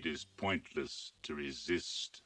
It is pointless to resist.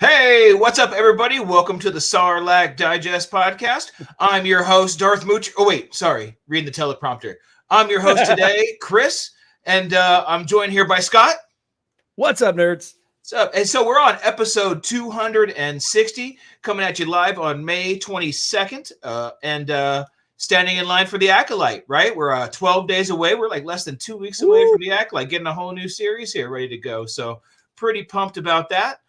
Hey, what's up, everybody? Welcome to the Sarlacc Digest podcast. I'm your host, Darth Mooch. Oh, wait, sorry, reading the teleprompter. I'm your host today, Chris, and I'm joined here by Scott. What's up, nerds? What's up? And so we're on episode 260, coming at you live on May 22nd, and standing in line for the Acolyte, right? We're 12 days away. We're like less than 2 weeks away from the Acolyte, getting a whole new series here ready to go. So pretty pumped about that.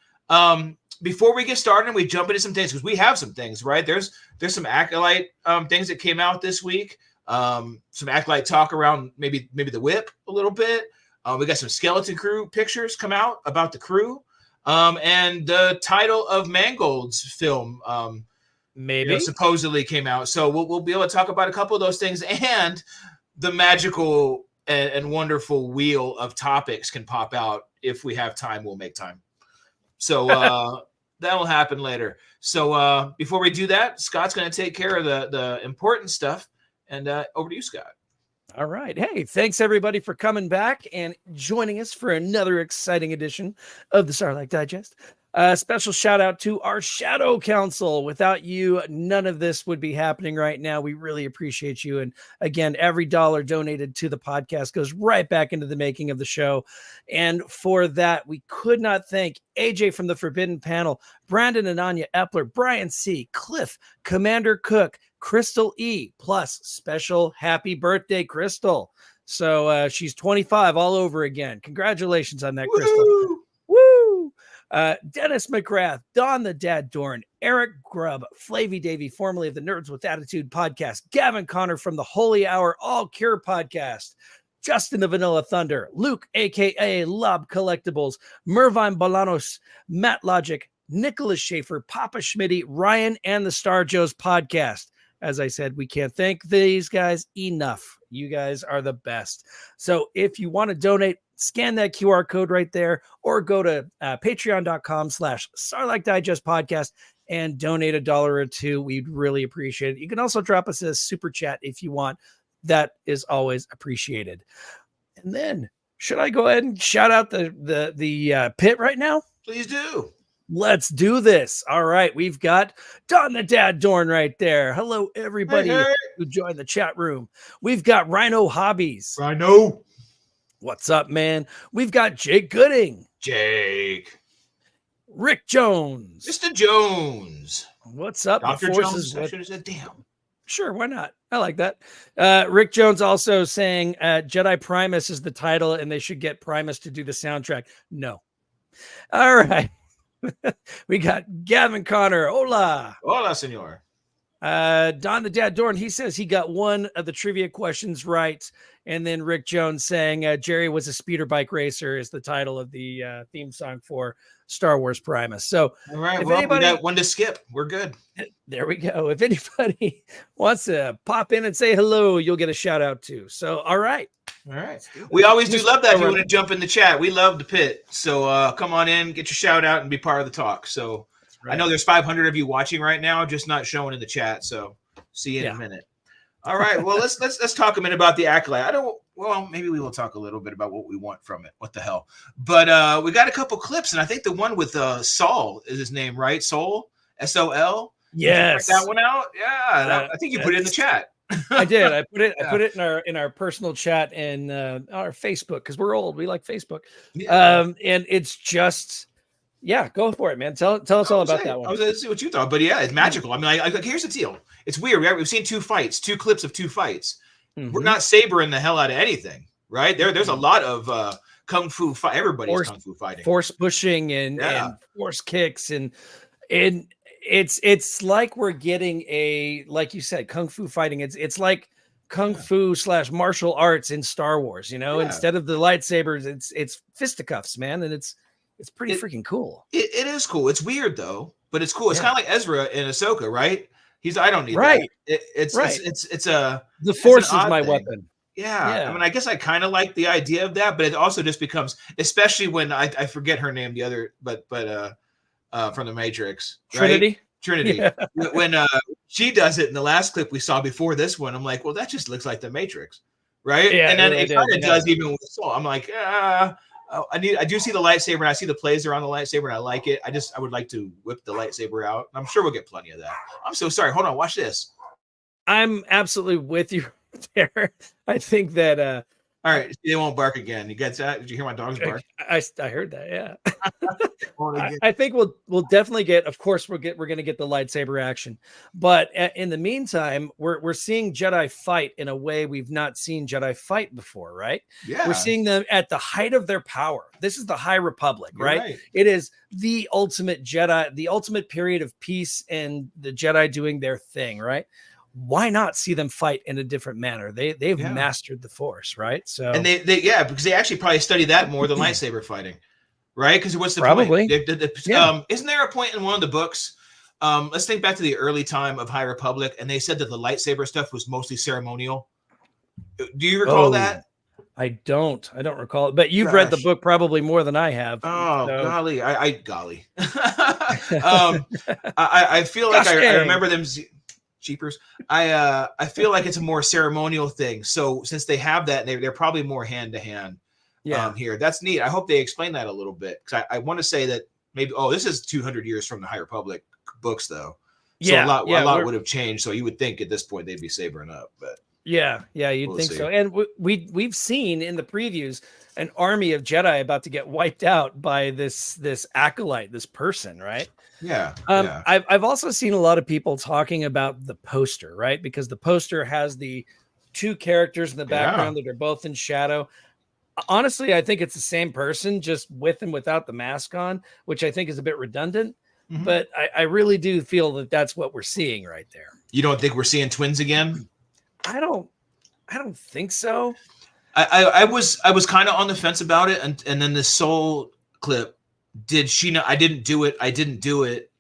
Before we get started and we jump into some things, because we have some things, right? There's some Acolyte things that came out this week. Some Acolyte talk around maybe the whip a little bit. We got some Skeleton Crew pictures come out about the crew. And the title of Mangold's film supposedly came out. So we'll be able to talk about a couple of those things, and the magical and wonderful wheel of topics can pop out. If we have time, we'll make time. So that'll happen later. So before we do that, Scott's going to take care of the important stuff. And over to you, Scott. All right. Hey, thanks everybody for coming back and joining us for another exciting edition of the Sarlacc Digest. Special shout out to our Shadow Council. Without you, none of this would be happening right now. We really appreciate you. And again, every dollar donated to the podcast goes right back into the making of the show. And for that, we could not thank AJ from the Forbidden Panel, Brandon and Anya Epler, Brian C., Cliff, Commander Cook, Crystal E., plus special happy birthday, Crystal. So she's 25 all over again. Congratulations on that, Crystal. Woo-hoo! Woo! Dennis McGrath, Don the Dad Dorn, Eric Grubb, Flavy Davy, formerly of the Nerds with Attitude podcast, Gavin Connor from the Holy Hour All Cure podcast, Justin the Vanilla Thunder, Luke, aka Lob Collectibles, Mervine Bolanos, Matt Logic, Nicholas Schaefer, Papa Schmitty, Ryan, and the Star Joes podcast. As I said, we can't thank these guys enough. You guys are the best. So if you want to donate, scan that QR code right there, or go to patreon.com/Sarlacc Digest podcast and donate $1 or $2. We'd really appreciate it. You can also drop us a super chat if you want. That is always appreciated. And then, should I go ahead and shout out the pit right now? Please do. Let's do this. All right. We've got Don the Dad Dorn right there. Hello, everybody who joined the chat room. We've got Rhino Hobbies. Rhino. What's up, man? We've got Jake Gooding. Jake. Rick Jones. Mr. Jones. What's up? Dr. Jones. I should have said damn. Sure, why not? I like that. Rick Jones also saying Jedi Primus is the title and they should get Primus to do the soundtrack. No. All right. We got Gavin Connor. Hola. Hola, senor. Don the Dad Dorn, he says he got one of the trivia questions right. And then Rick Jones saying Jerry was a speeder bike racer is the title of the theme song for Star Wars Primus. So, all right, well, we got one to skip. We're good. There we go. If anybody wants to pop in and say hello, you'll get a shout out too. So, all right. All right. We always do love that if you want to jump in the chat. We love the pit. So come on in, get your shout out, and be part of the talk. So right. I know there's 500 of you watching right now, just not showing in the chat. So see you in a minute. All right. Well, let's talk a minute about the acolyte. Maybe we will talk a little bit about what we want from it. What the hell? But we got a couple clips, and I think the one with Saul is his name, right? Soul, S-O-L. Yes. Check that one out. Yeah. I think you put it in the chat. I did. I put it in our personal chat and our Facebook because we're old. We like Facebook. Yeah. And it's just, go for it, man. Tell us all about that one. I was going to see what you thought, but yeah, it's magical. I mean, like here's the deal. It's weird. We've seen two clips of two fights. Mm-hmm. We're not sabering the hell out of anything, right? There's a lot of kung fu fight. Everybody's kung fu fighting, force pushing and force kicks and it's like we're getting like you said, kung fu fighting. It's like kung fu / martial arts in Star Wars. Instead of the lightsabers, it's fisticuffs, man, and it's pretty freaking cool. It is cool. It's weird though, but it's cool. It's kind of like Ezra in Ahsoka, right? I don't need right. That. It's the force is my weapon. Yeah. I mean, I guess I kind of like the idea of that, but it also just becomes, especially when I forget her name, the other, but from the Matrix, right? Trinity. Yeah. When she does it in the last clip we saw before this one, I'm like, well, that just looks like the Matrix, right? Yeah, and then it kind of does even with Soul. I'm like, I do see the lightsaber, and I see the plays on the lightsaber, and I like it. I would like to whip the lightsaber out. I'm sure we'll get plenty of that. I'm so sorry. Hold on, watch this. I'm absolutely with you there. I think that all right, they won't bark again. You get that? Did you hear my dogs bark? I heard that. Yeah. I think we'll definitely get. Of course, we're going to get the lightsaber action, but in the meantime, we're seeing Jedi fight in a way we've not seen Jedi fight before, right? Yeah. We're seeing them at the height of their power. This is the High Republic, right? It is the ultimate Jedi, the ultimate period of peace, and the Jedi doing their thing, right? Why not see them fight in a different manner? They've mastered the Force, right? So and they because they actually probably study that more than lightsaber fighting, right? Because what's the probably point? Isn't there a point in one of the books? Let's think back to the early time of High Republic, and they said that the lightsaber stuff was mostly ceremonial. Do you recall that? I don't recall it, but you've read the book probably more than I have. Oh, so. Golly. I feel like I remember them. Cheapers. I feel like it's a more ceremonial thing. So since they have that, they're probably more hand to hand. Here. That's neat. I hope they explain that a little bit because I want to say that maybe. Oh, this is 200 years from the High Republic books, though. So a lot would have changed. So you would think at this point they'd be sabering up, but you'd think so. And we've seen in the previews an army of Jedi about to get wiped out by this acolyte, this person, right? Yeah. I've also seen a lot of people talking about the poster, right? Because the poster has the two characters in the background that are both in shadow. Honestly, I think it's the same person, just with and without the mask on, which I think is a bit redundant. Mhm. But I really do feel that that's what we're seeing right there. You don't think we're seeing twins again? I don't think so. I was kind of on the fence about it, and then this Soul clip. Did she know? I didn't do it. I didn't do it.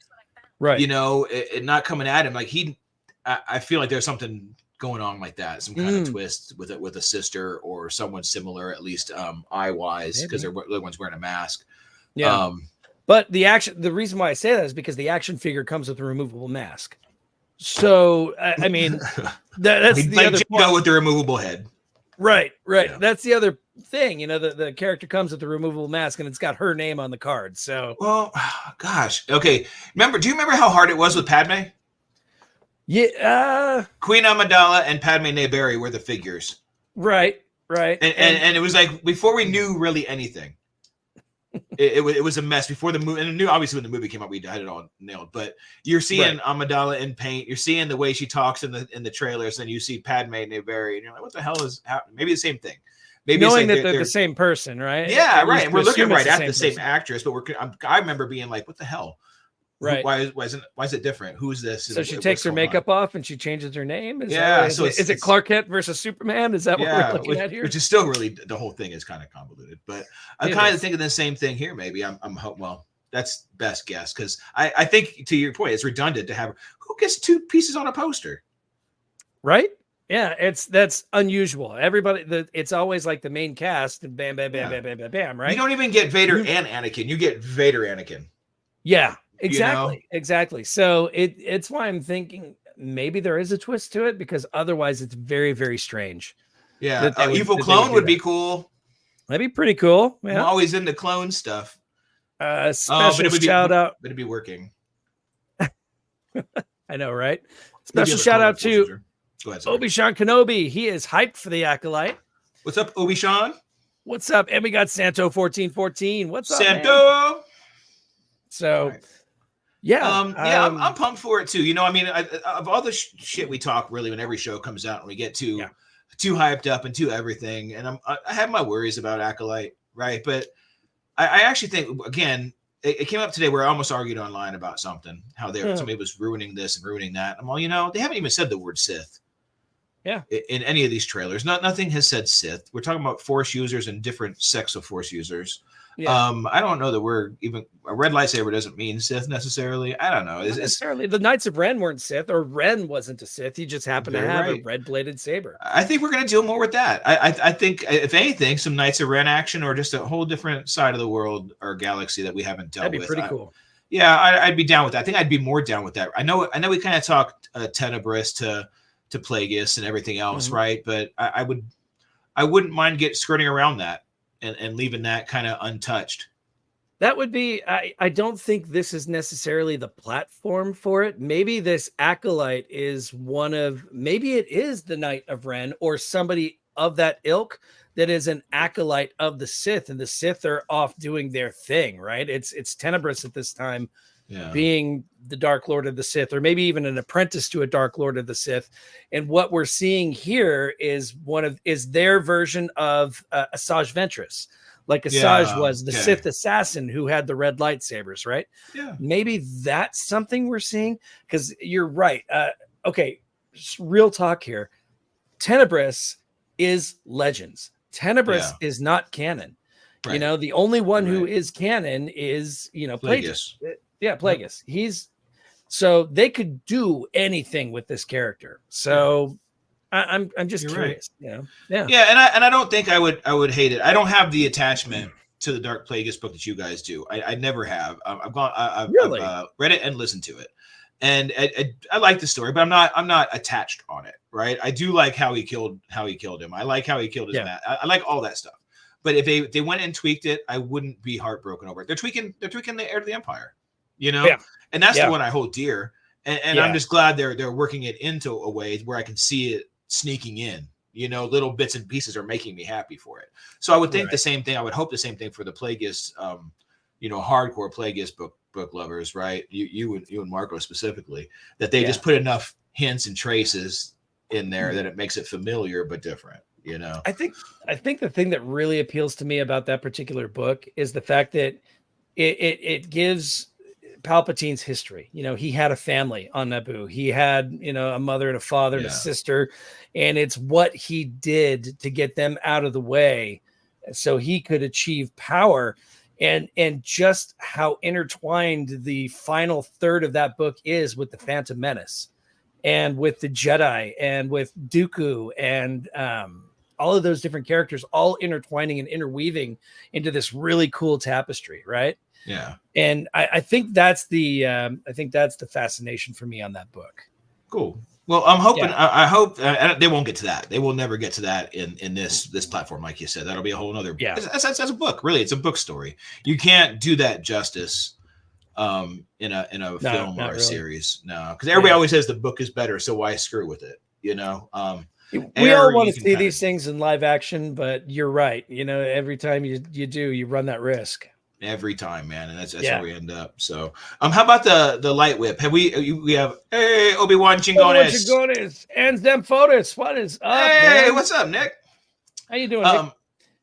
Right. You know, it not coming at him like I feel like there's something going on like that, some kind of twist with it, with a sister or someone similar, at least eye wise, because they're the ones wearing a mask. Yeah. But the reason why I say that is because the action figure comes with a removable mask. So I mean, that's the like other Jingo with the removable head. Right. Yeah. That's the other thing. You know, the character comes with the removable mask and it's got her name on the card. So, well, gosh, okay. Do you remember how hard it was with Padme? Yeah. Queen Amidala and Padme Nayberry were the figures. Right. And it was like before we knew really anything. It was a mess before the movie, and obviously when the movie came out, we had it all nailed. But you're seeing Amidala in paint, you're seeing the way she talks in the trailers, and you see Padme Nayberry, and you're like, "What the hell is happening?" Maybe the same thing. Maybe knowing it's like that they're the same person, right? Yeah, right. And we're looking right at the same person. actress, but I remember being like, "What the hell?" Right? Why is it different? Who's this? So she takes her makeup off and she changes her name. Is it Clark Kent versus Superman? Is that what we're looking at here? Which is still really, the whole thing is kind of convoluted. But I'm kind of thinking the same thing here. Maybe I'm well. That's best guess, because I think, to your point, it's redundant to have who gets two pieces on a poster, right? Yeah, that's unusual. Everybody, it's always like the main cast and bam, bam, bam, bam, bam, bam, bam, right? You don't even get Vader and Anakin. You get Vader Anakin. Yeah. Exactly. You know? Exactly. So it's why I'm thinking maybe there is a twist to it, because otherwise it's very, very strange. Yeah. Evil clone would be cool. That'd be pretty cool. Yeah. I'm always into clone stuff. Special shout out. But it'd be working. I know, right? Special shout out to Obi-Wan Kenobi. He is hyped for the Acolyte. What's up, Obi-Wan? What's up? And we got Santo1414. What's up, Santo? Man? So I'm pumped for it too. You know, I mean, of all the shit we talk, really, when every show comes out and we get too hyped up and too everything, and I have my worries about Acolyte, right? But I actually think, again, it came up today where I almost argued online about something, how somebody was ruining this and ruining that. I'm all, they haven't even said the word Sith. Yeah. In any of these trailers, nothing has said Sith. We're talking about Force users and different sects of Force users. Yeah. I don't know that we're even a red lightsaber doesn't mean Sith necessarily. I don't know. Not necessarily. The Knights of Ren weren't Sith, or Ren wasn't a Sith. He just happened to have a red bladed saber. I think we're going to deal more with that. I think, if anything, some Knights of Ren action, or just a whole different side of the world or galaxy that we haven't dealt with. That'd be pretty cool. Yeah, I'd be down with that. I think I'd be more down with that. I know we kind of talked Tenebris to Plagueis and everything else, right? But I wouldn't mind skirting around that and leaving that kind of untouched. That would be, I don't think this is necessarily the platform for it. Maybe this Acolyte is maybe it is the Knight of Ren or somebody of that ilk that is an acolyte of the Sith, and the Sith are off doing their thing, right? It's Tenebris at this time, being the Dark Lord of the Sith, or maybe even an apprentice to a Dark Lord of the Sith. And what we're seeing here is their version of Asajj Ventress. Like Asajj was the Sith assassin who had the red lightsabers, right? Yeah. Maybe that's something we're seeing, because you're right. Okay, just real talk here. Tenebris is Legends. Tenebris is not canon. Right. The only one who is canon is, Plagueis. Yeah, Plagueis. So they could do anything with this character. So I'm just curious. Right. Yeah, and I don't think I would hate it. I don't have the attachment to the Dark Plagueis book that you guys do. I never have. I've read it and listened to it, and I like the story, but I'm not attached on it. Right? I do like how he killed him. I like how he killed his man. I like all that stuff. But if they went and tweaked it, I wouldn't be heartbroken over it. They're tweaking the Heir to the Empire, and that's the one I hold dear. And I'm just glad they're working it into a way where I can see it sneaking in. Little bits and pieces are making me happy for it. So I would think the same thing. I would hope the same thing for the Plagueis, hardcore Plagueis book lovers, right? You and Marco specifically, that they just put enough hints and traces in there that it makes it familiar but different. I think the thing that really appeals to me about that particular book is the fact that it gives Palpatine's history. He had a family on Naboo. He had, a mother and a father and a sister, and it's what he did to get them out of the way so he could achieve power. And just how intertwined the final third of that book is with the Phantom Menace and with the Jedi and with Dooku and all of those different characters all intertwining and interweaving into this really cool tapestry, right? Yeah. And I think that's the fascination for me on that book. Cool. Well, I'm hoping. Yeah. I hope they won't get to that. They will never get to that in this platform, like you said. That'll be a whole nother. Yeah, that's a book. Really, it's a book story. You can't do that justice in a film or a series. No, because everybody always says the book is better, so why screw with it? We all want to see these things in live action, but you're right. Every time you do, you run that risk. Every time, man, and that's where we end up. So, how about the light whip? We have Obi-Wan Chingones and them photos. What is up? Hey, man? What's up, Nick? How you doing? Nick?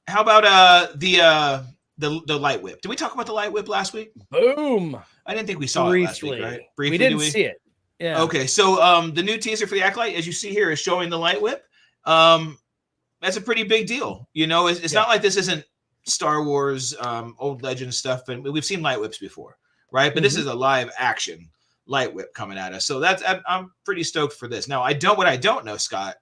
How about the light whip? Did we talk about the light whip last week? Boom! I didn't think we saw it last week, right? Briefly, we didn't see it. Yeah. Okay, so the new teaser for the Acolyte, as you see here, is showing the light whip. That's a pretty big deal. It's not like this isn't Star Wars old legend stuff, and we've seen light whips before, right? But this is a live action light whip coming at us, so I'm pretty stoked for this. Now what I don't know, Scott,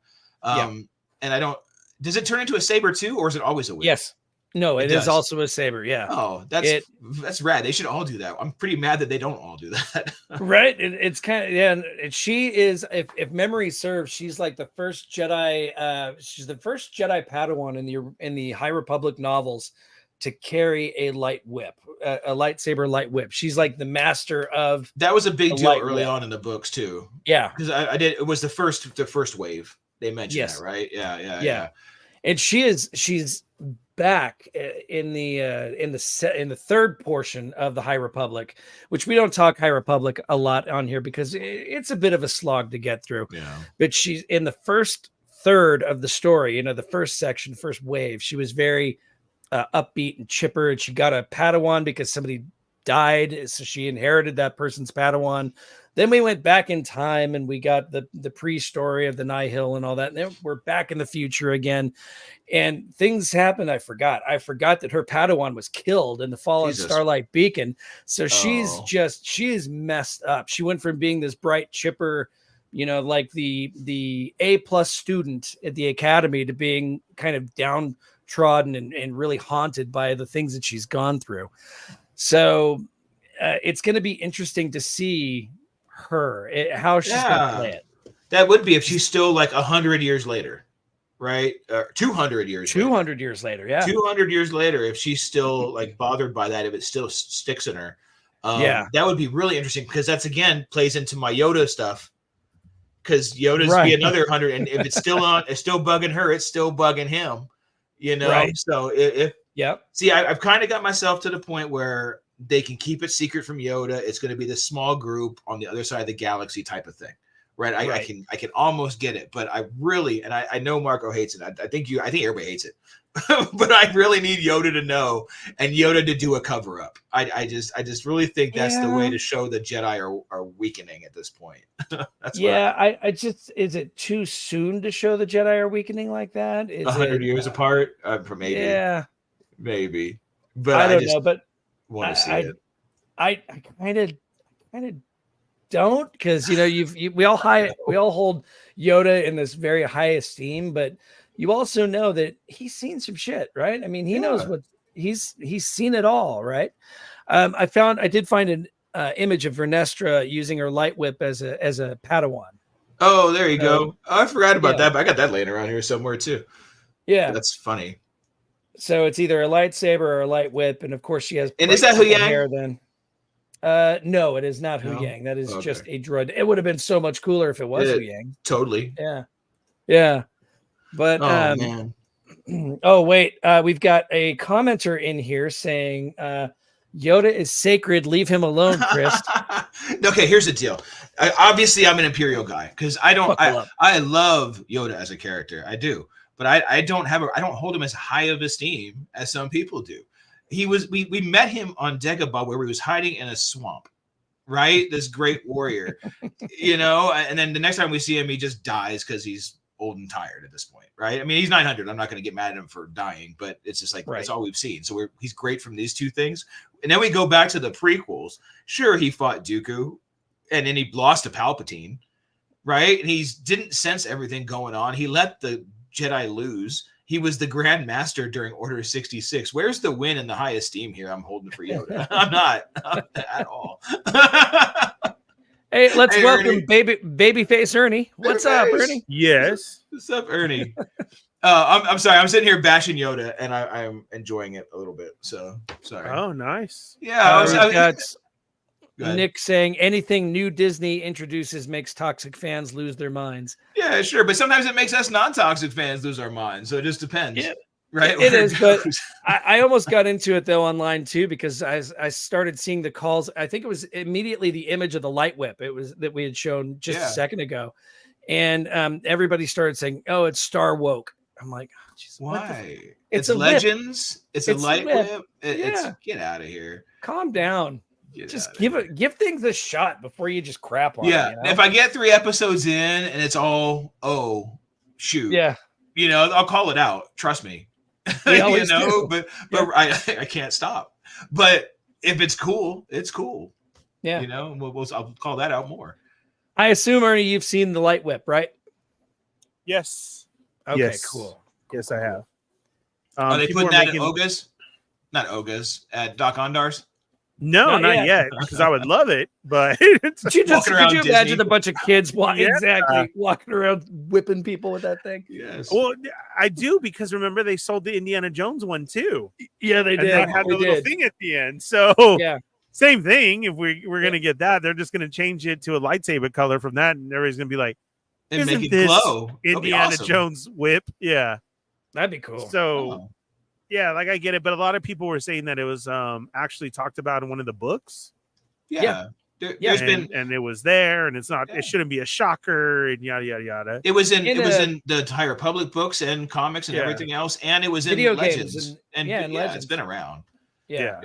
and I don't, does it turn into a saber too, or is it always a whip? Yes. No, it is also a saber. Yeah. Oh, that's rad. They should all do that. I'm pretty mad that they don't all do that. Right. It's kind of, and she is, if memory serves, she's like the first Jedi. She's the first Jedi Padawan in the High Republic novels to carry a light whip, a lightsaber light whip. She's like the master of. That was a big deal early on in the books too. Yeah, because I did. It was the first wave. They mentioned that, right? Yeah. And she's back in the third portion of the High Republic, which we don't talk High Republic a lot on here because it's a bit of a slog to get through. Yeah. But she's in the first third of the story, the first section, first wave. She was very upbeat and chipper, and she got a Padawan because somebody died, so she inherited that person's Padawan. Then we went back in time and we got the pre-story of the Nihil and all that. And then we're back in the future again. And things happened. I forgot that her Padawan was killed in the fallen Starlight Beacon. So she is messed up. She went from being this bright chipper, like the A+ student at the academy, to being kind of downtrodden and really haunted by the things that she's gone through. So it's going to be interesting to see how she's going to play it. That would be if she's still like 100 years later, right? 200 years 200 years later, yeah. 200 years later, if she's still like bothered by that, if it still sticks in her, that would be really interesting, because that's, again, plays into my Yoda stuff, because Yoda's be another 100, and if it's still bugging her, it's still bugging him, Right. So see, I've kind of got myself to the point where they can keep it secret from Yoda. It's going to be this small group on the other side of the galaxy type of thing, right? I can almost get it, but I really, and I know Marco hates it. I think everybody hates it, but I really need Yoda to know, and Yoda to do a cover up. I just really think that's the way to show the Jedi are weakening at this point. That's is it too soon to show the Jedi are weakening like that? 100 years apart, maybe, but I don't know, but. Want to see it. I kind of don't, because we all hold Yoda in this very high esteem, but you also know that he's seen some shit, right? I mean, he knows what he's seen it all, right? I did find an image of Vernestra using her light whip as a Padawan. Oh, there you go. Oh, I forgot about that, but I got that laying around here somewhere too. Yeah, that's funny. So it's either a lightsaber or a light whip, and of course she has. And is that Hu Yang? Hair then? No, it is not Hu Yang. That is just a droid. It would have been so much cooler if it was Hu Yang. Totally. Yeah. But man. Oh wait, we've got a commenter in here saying Yoda is sacred. Leave him alone, Chris. Okay, here's the deal. Obviously, I'm an Imperial guy because I love Yoda as a character. I do. but I don't hold him as high of esteem as some people do. We met him on Dagobah where he was hiding in a swamp, right? This great warrior, and then the next time we see him, he just dies because he's old and tired at this point, right? I mean, he's 900. I'm not going to get mad at him for dying, but it's just like that's all we've seen. So he's great from these two things. And then we go back to the prequels. Sure, he fought Dooku, and then he lost to Palpatine, right? And he didn't sense everything going on. He let the Jedi lose. He was the Grand Master during Order 66. Where's the win and the high esteem here I'm holding for Yoda? I'm not at all. Hey, let's welcome babyface Ernie. What's up, Ernie? Yes. What's up, Ernie? I'm sorry. I'm sitting here bashing Yoda, and I'm enjoying it a little bit. So sorry. Oh, nice. Yeah. Got Nick saying anything new Disney introduces makes toxic fans lose their minds. Yeah, sure. But sometimes it makes us non-toxic fans lose our minds. So it just depends. Yeah. Right. It is, but I almost got into it though online too, because I started seeing the calls. I think it was immediately the image of the light whip. It was that we had shown just a second ago. And everybody started saying, "Oh, it's Star woke." I'm like, oh, geez, why? It's a Legends. Whip. It's a light whip. It's get out of here. Calm down. Just give things a shot before you just crap on it. Yeah. If I get 3 episodes in and it's all shoot. Yeah. I'll call it out. Trust me. Do. But I can't stop. But if it's cool, it's cool. Yeah. I'll call that out more. I assume, Ernie, you've seen the light whip, right? Yes. Okay, yes. cool. Yes, I have. Are they putting that in Oga's? Not Oga's, at Doc Ondar's? No, not yet, because I would love it, but could you imagine Disney? a bunch of kids walking around whipping people with that thing? Yes. Well, I do, because remember they sold the Indiana Jones one too. Yeah, they did. They had the little thing at the end. So yeah, same thing. If we're gonna get that, they're just gonna change it to a lightsaber color from that, and everybody's gonna be like, and make it glow. Indiana Jones whip. Yeah, that'd be cool. So yeah, like I get it, but a lot of people were saying that it was actually talked about in one of the books. Yeah. There's been it was there, and it's not. It shouldn't be a shocker, and yada yada yada. It was in the High Republic books and comics and everything else, and it was in Legends. Legends. It's been around. Yeah.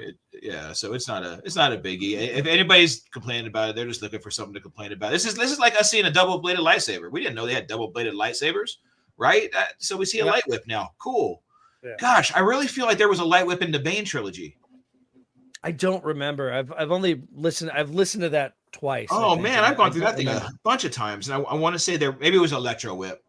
So it's not a biggie. If anybody's complaining about it, they're just looking for something to complain about. This is like us seeing a double-bladed lightsaber. We didn't know they had double-bladed lightsabers, right? So we see a light whip now. Cool. Yeah. Gosh, I really feel like there was a light whip in the Bane trilogy. I don't remember. I've only listened. I've listened to that twice. Oh man, I've gone through that thing a bunch of times, and I want to say maybe it was Electro Whip.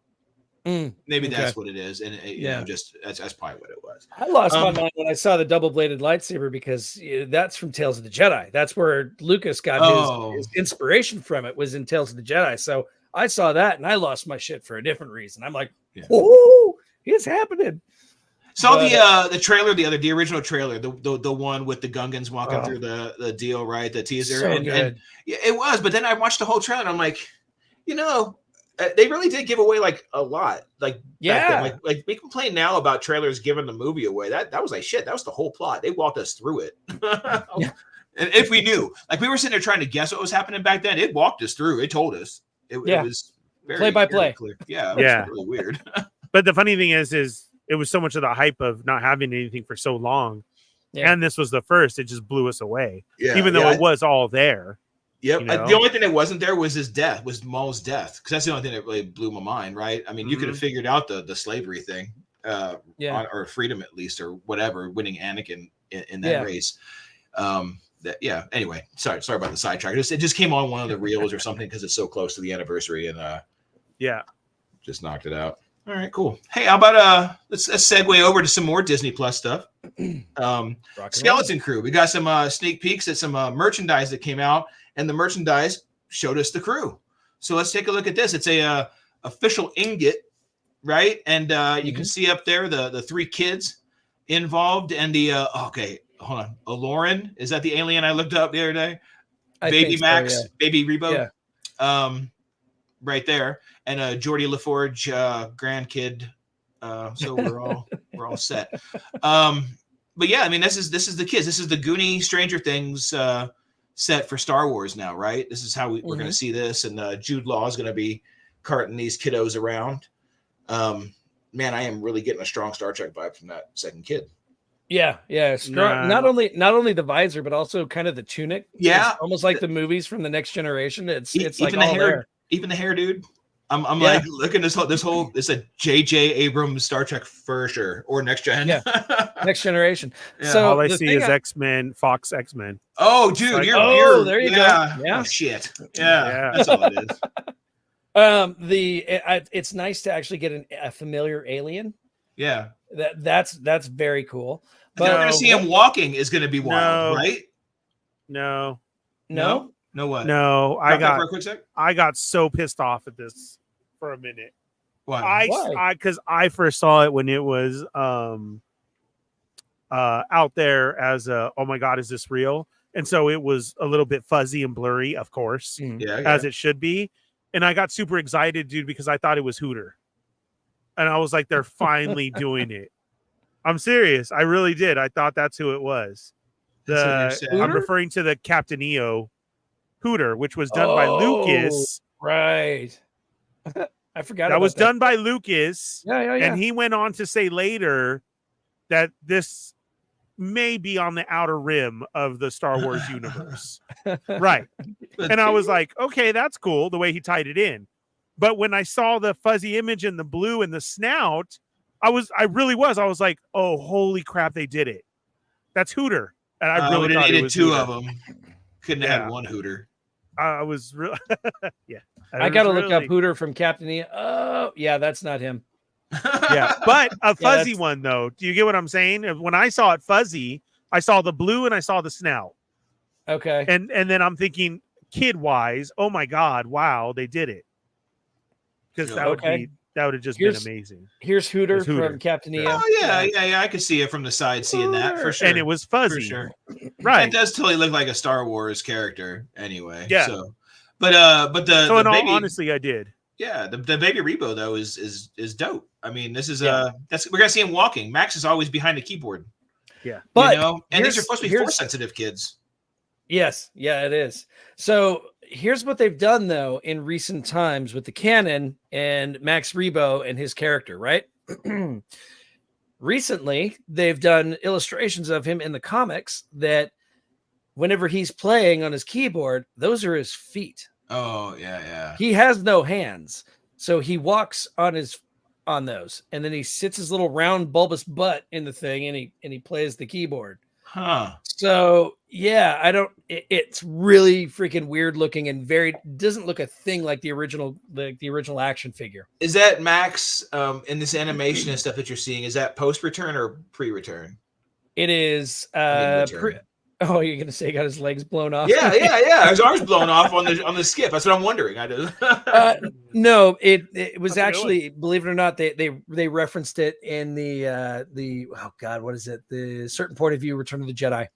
Maybe that's what it is, and that's probably what it was. I lost my mind when I saw the double-bladed lightsaber, because that's from Tales of the Jedi. That's where Lucas got his inspiration from. It was in Tales of the Jedi. So I saw that, and I lost my shit for a different reason. I'm like, oh, it's happening. Saw the trailer, the original trailer, the one with the Gungans walking through the deal, right? The teaser, so and it was. But then I watched the whole trailer, and I'm like, they really did give away like a lot. Like like we complain now about trailers giving the movie away. That was like shit. That was the whole plot. They walked us through it. And if we knew, like we were sitting there trying to guess what was happening back then, it walked us through. It told us. It was very play by play. Clear. Yeah, it was really weird. But the funny thing is it was so much of the hype of not having anything for so long. Yeah. And this was the first. It just blew us away. Yeah, even though it was all there. Yep. The only thing that wasn't there was Maul's death. Because that's the only thing that really blew my mind, right? I mean, you could have figured out the slavery thing. Or freedom at least, or whatever, winning Anakin in that race. Anyway, sorry about the sidetrack. It just came on one of the reels or something because it's so close to the anniversary, and just knocked it out. All right, cool. Hey, how about let's segue over to some more Disney Plus stuff. Skeleton Crew. We got some sneak peeks at some merchandise that came out, and the merchandise showed us the crew. So let's take a look at this. It's a official ingot, right? And you can see up there the 3 kids involved, and the hold on, Aloran, is that the alien I looked up the other day? Baby Max, Baby Rebo, right there. And Geordie LaForge, grandkid. So we're all set. But yeah, I mean, this is the kids. This is the Goonie Stranger Things set for Star Wars now, right? This is how we're going to see this. And Jude Law is going to be carting these kiddos around. man, I am really getting a strong Star Trek vibe from that second kid. Yeah, strong. No. Not only the visor, but also kind of the tunic. Yeah, it's almost like the movies from the Next Generation. It's even like the all hair, there. even the hair, dude. I'm like, look at this whole. It's a J.J. Abrams Star Trek for sure, or Next Gen. Yeah, Next Generation. Yeah. So all I see is X-Men, Fox X-Men. Oh, dude, like, you're there you go. Yeah. Oh, shit. Yeah, Yeah. that's all it is. It's nice to actually get a familiar alien. Yeah, That's very cool. I think we're gonna see him walking is gonna be wild, right? No. What? No, For a quick sec. I got so pissed off at this for a minute. Why? Because I first saw it when it was out there as a, oh my God, is this real? And so it was a little bit fuzzy and blurry, of course, as it should be. And I got super excited, dude, because I thought it was Hooter. And I was like, they're finally doing it. I'm serious. I really did. I thought that's who it was. I'm referring to the Captain EO Hooter, which was done by Lucas. Right. I forgot that about was that. done by Lucas. Yeah. And he went on to say later that this may be on the outer rim of the Star Wars universe. Right. And I was like, okay, that's cool the way he tied it in. But when I saw the fuzzy image and the blue and the snout, I was like, oh, holy crap, they did it. That's Hooter. And I really thought it was two Hooter. of them. Couldn't have had one Hooter. I was real. Yeah. I got to look up Hooter from Captain E. Oh, yeah, that's not him. Yeah, but a fuzzy one though. Do you get what I'm saying? When I saw it fuzzy, I saw the blue and I saw the snout. Okay. And then I'm thinking, kid wise, oh my God, wow, they did it. Because that would have just been amazing. Here's Hooter from Captain EO. Oh yeah. I could see it from the side, seeing that for sure. And it was fuzzy, for sure. Right? It does totally look like a Star Wars character, anyway. Yeah. So, but the in baby, all honesty, I did. Yeah, the baby Rebo though is dope. I mean, this is we're gonna see him walking. Max is always behind the keyboard. Yeah, but and these are supposed to be force sensitive kids. Yes, yeah, it is. So here's what they've done though in recent times with the canon and Max Rebo and his character, right? Recently, they've done illustrations of him in the comics that whenever he's playing on his keyboard, those are his feet. Oh, yeah. He has no hands. So he walks on those, and then he sits his little round bulbous butt in the thing and he plays the keyboard. Huh. So yeah, it's really freaking weird looking and doesn't look a thing like the original action figure. Is that Max in this animation and stuff that you're seeing? Is that post-return or pre-return? It is oh, you're gonna say he got his legs blown off? Yeah. His arms blown off on the skip. That's what I'm wondering. No, it was actually, believe it or not, they referenced it in the oh God, what is it? The certain point of view, Return of the Jedi.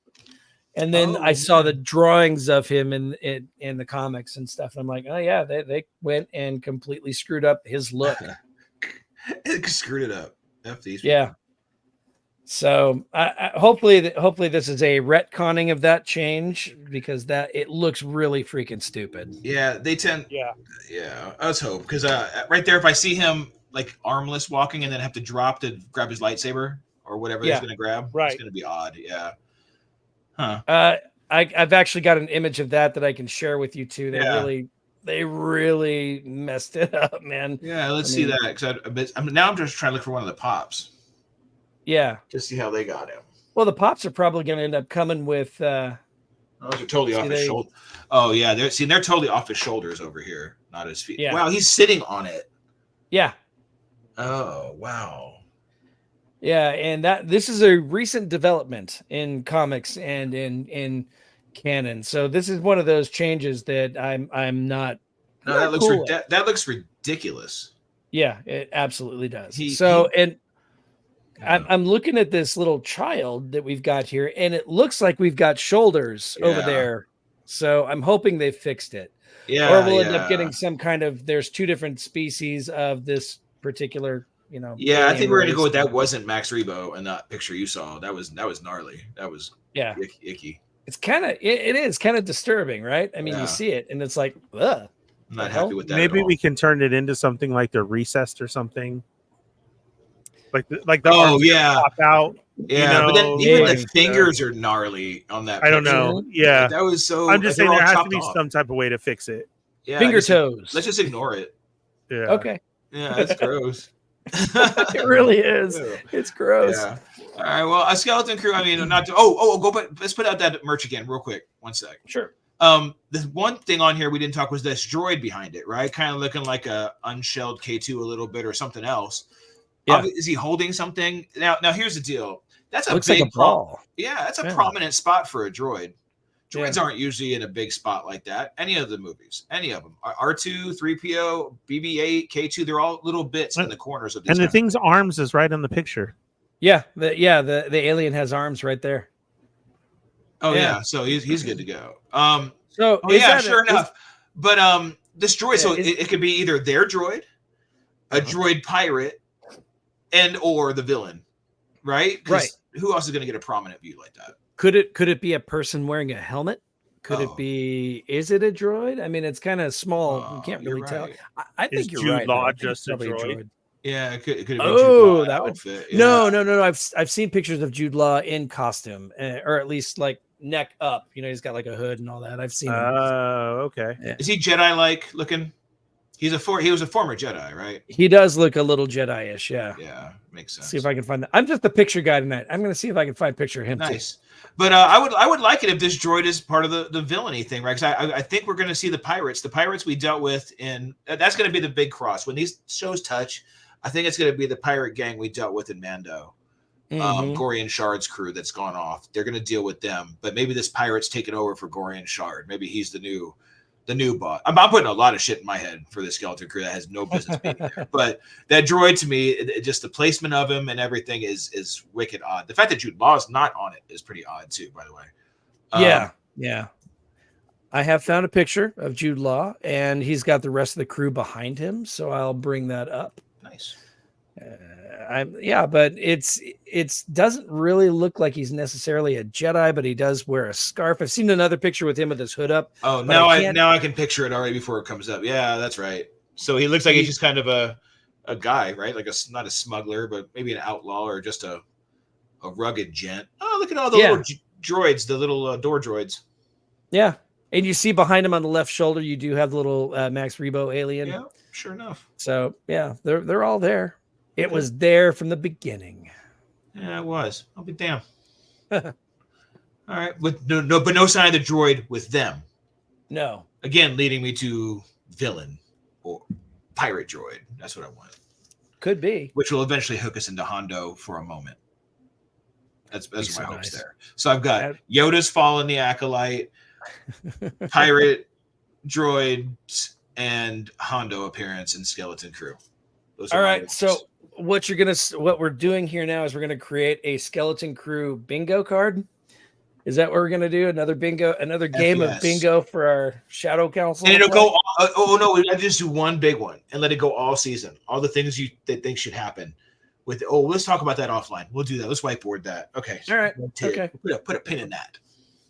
And then I saw the drawings of him in the comics and stuff. And I'm like, oh yeah, they went and completely screwed up his look. It screwed it up. F these people. Yeah. So hopefully this is a retconning of that change, because it looks really freaking stupid. Yeah, they tend. Yeah. Let's hope, because right there, if I see him like armless walking and then have to drop to grab his lightsaber or whatever he's going to grab, it's going to be odd. Yeah. Huh. I've actually got an image of that I can share with you too. They really messed it up, man. Yeah, let's see that, because I'm just trying to look for one of the pops. Yeah. Just see how they got him. Well, the pops are probably going to end up coming with. Those are totally off his shoulder. Oh yeah, they're totally off his shoulders over here, not his feet. Yeah. Wow, he's sitting on it. Yeah. Oh wow. Yeah, and this is a recent development in comics and in canon. So this is one of those changes that I'm not. No, that looks cool. That looks ridiculous. Yeah, it absolutely does. I'm looking at this little child that we've got here, and it looks like we've got shoulders over there. So I'm hoping they fixed it. Yeah. Or we'll end up getting some kind of, there's two different species of this particular, Yeah, I think we're going to go with that wasn't Max Rebo and that picture you saw. That was gnarly. That was icky. It's kind of, it is kind of disturbing, right? I mean, you see it and it's like, ugh. I'm not happy with that. Maybe we can turn it into something like the Recessed or something. like the arms pop out. Yeah, but then even the fingers are gnarly on that. I don't know. Yeah, like, that was so. I'm just saying there has to be some type of way to fix it. Yeah, finger toes. Let's just ignore it. Yeah. Okay. Yeah, that's gross. It really is. Yeah. It's gross. Yeah. All right. Well, a skeleton crew. I mean, not to. Go. But let's put out that merch again, real quick. 1 sec. Sure. The one thing on here we didn't talk was this droid behind it, right? Kind of looking like a unshelled K2 a little bit or something else. Yeah. Is he holding something? Now here's the deal. That's Looks big like a ball. Yeah, that's a prominent spot for a droid. Droids aren't usually in a big spot like that. Any of the movies, any of them. R2, 3PO, BB-8, K2, they're all little bits in the corners of these. And the thing's arms is right in the picture. Yeah, the alien has arms right there. Oh yeah, so he's good to go. Sure enough. But this droid, it could be either their droid, a droid pirate, and or the villain, right? Right. Who else is going to get a prominent view like that? Could it be a person wearing a helmet? Could it be? Is it a droid? I mean, it's kind of small. You can't really tell. I think you're right. Jude Law just a droid? Yeah, it could have been. Oh, that would fit. No. I've seen pictures of Jude Law in costume, or at least like neck up. He's got like a hood and all that. I've seen him. Oh, okay. Yeah. Is he Jedi-like looking? He was a former Jedi, right? He does look a little Jedi-ish. Yeah. Yeah, makes sense. See if I can find that. I'm just the picture guy tonight. I'm going to see if I can find a picture of him. Nice. Too. But I would like it if this droid is part of the villainy thing, right? Because I think we're going to see the pirates. The pirates we dealt with that's going to be the big cross when these shows touch. I think it's going to be the pirate gang we dealt with in Mando. Gorian Shard's crew that's gone off. They're going to deal with them, but maybe this pirate's taking over for Gorian Shard. Maybe he's the new boss. I'm putting a lot of shit in my head for the skeleton crew that has no business being there. But that droid, to me, just the placement of him and everything is wicked odd. The fact that Jude Law is not on it is pretty odd too, by the way. Yeah. I have found a picture of Jude Law, and he's got the rest of the crew behind him, so I'll bring that up. Nice. But it doesn't really look like he's necessarily a Jedi, but he does wear a scarf. I've seen another picture with him with his hood up. Oh, now I can picture it already before it comes up. Yeah, that's right. So he looks like he's just kind of a guy, right? Like not a smuggler, but maybe an outlaw or just a rugged gent. Oh, look at all the little droids, the little door droids. Yeah. And you see behind him on the left shoulder, you do have the little Max Rebo alien. Yeah, sure enough. So yeah, they're all there. It was there from the beginning. Yeah, it was. I'll be damned. All right, but no sign of the droid with them. No. Again, leading me to villain or pirate droid. That's what I want. Could be. Which will eventually hook us into Hondo for a moment. That's my hopes there. So I've got Yoda's fall in the acolyte, pirate droids, and Hondo appearance in Skeleton Crew. All right, so what we're doing here now is we're gonna create a Skeleton Crew bingo card. Is that what we're gonna do? Another game of bingo for our Shadow Council? And it'll go. I just do one big one and let it go all season. All the things that think should happen. Let's talk about that offline. We'll do that. Let's whiteboard that. Okay. All right. Okay. Put a pin in that.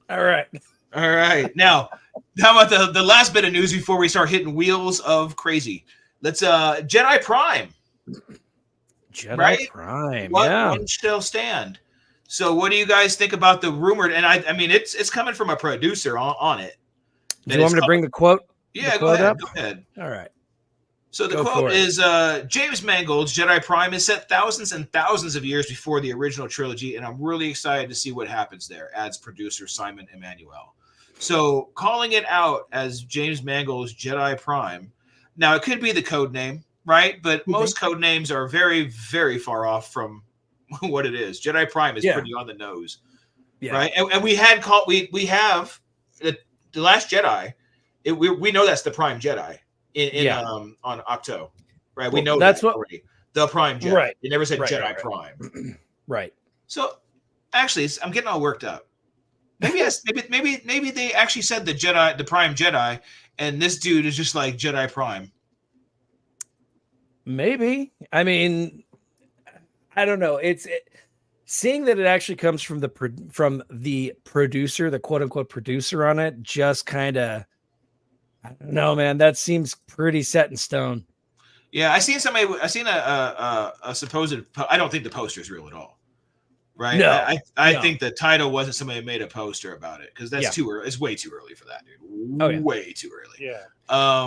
All right. All right. Now, how about the last bit of news before we start hitting wheels of crazy? Let's Jedi Prime. Prime. One still stand. So what do you guys think about the rumored? And I mean, it's coming from a producer on it. Do you want me to bring the quote? Yeah, go ahead. All right. So the quote is, James Mangold's Jedi Prime is set thousands and thousands of years before the original trilogy, and I'm really excited to see what happens there, adds producer Simon Emanuel. So calling it out as James Mangold's Jedi Prime. Now, it could be the code name, right? But most code names are very, very far off from what it is. Jedi Prime is pretty on the nose, right? And we have the Last Jedi. We know that's the Prime Jedi on Octo, right? We know that's what already. The Prime Jedi. Right. You never said Jedi Prime. Right. So actually, I'm getting all worked up. Maybe they actually said the Prime Jedi, and this dude is just like Jedi Prime. Maybe. I mean, I don't know. Seeing that it actually comes from the producer, the quote unquote producer on it, just kind of, I don't know, man. That seems pretty set in stone. Yeah, I seen a supposed. I don't think the poster is real at all. Right. No, I think the title wasn't somebody made a poster about it because that's too early. It's way too early for that, dude. Oh, yeah. Way too early. Yeah.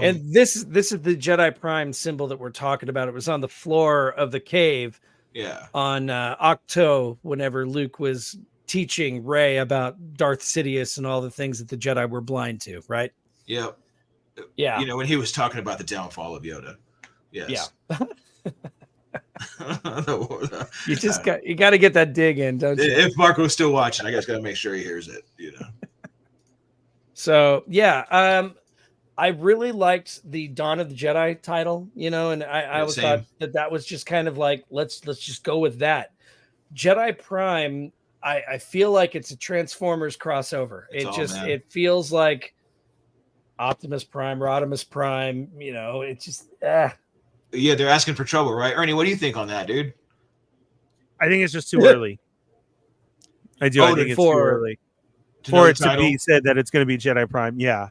And this is the Jedi Prime symbol that we're talking about. It was on the floor of the cave. Yeah. On Octo, whenever Luke was teaching Rey about Darth Sidious and all the things that the Jedi were blind to, right? Yep. Yeah. You know, when he was talking about the downfall of Yoda. Yes. Yeah. You got to get that dig in, don't you? If Marco's still watching, I guess got to make sure he hears it, you know. So, yeah, I really liked the Dawn of the Jedi title, you know, and I always thought that was just kind of like, let's just go with that. Jedi Prime, I feel like it's a Transformers crossover. It feels like Optimus Prime, Rodimus Prime, you know, it's just, Yeah, they're asking for trouble, right? Ernie, what do you think on that, dude? I think it's just too early. I do. I think it's too early for it to be said that it's going to be Jedi Prime. Yeah.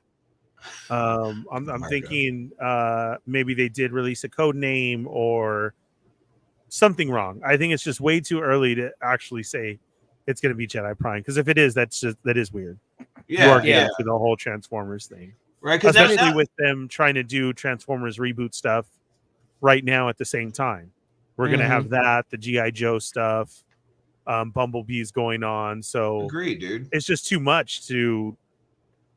I'm thinking maybe they did release a code name or something wrong. I think it's just way too early to actually say it's going to be Jedi Prime, because if it is, that is weird. Yeah, you are getting into the whole Transformers thing, right? Especially with them trying to do Transformers reboot stuff right now at the same time. We're going to have the G.I. Joe stuff, Bumblebee's going on. So agreed, dude. It's just too much to.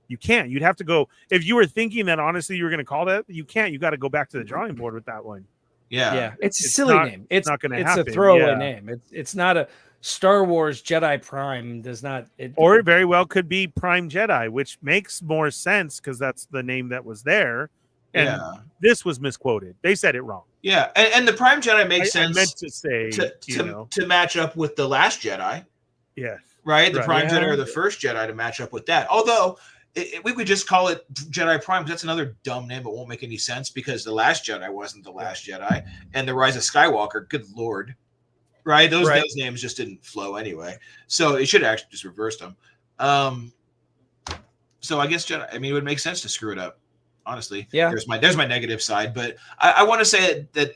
You can't. You'd have to go. If you were thinking that honestly you were going to call that, you can't. You got to go back to the drawing board with that one. Yeah. It's a silly name. It's not going to happen. It's a throwaway name. It's not a Star Wars Jedi Prime. Does not. Or it very well could be Prime Jedi, which makes more sense because that's the name that was there. And this was misquoted. They said it wrong. Yeah, and the Prime Jedi makes sense. I meant to say to match up with the Last Jedi. Yeah. Right. The Prime Jedi or the First Jedi to match up with that. Although we could just call it Jedi Prime, because that's another dumb name. It won't make any sense because the Last Jedi wasn't the Last Jedi, and the Rise of Skywalker. Good Lord. Right. Those names just didn't flow anyway. So it should actually just reverse them. So I guess Jedi. I mean, it would make sense to screw it up. Honestly, there's my negative side, but I want to say that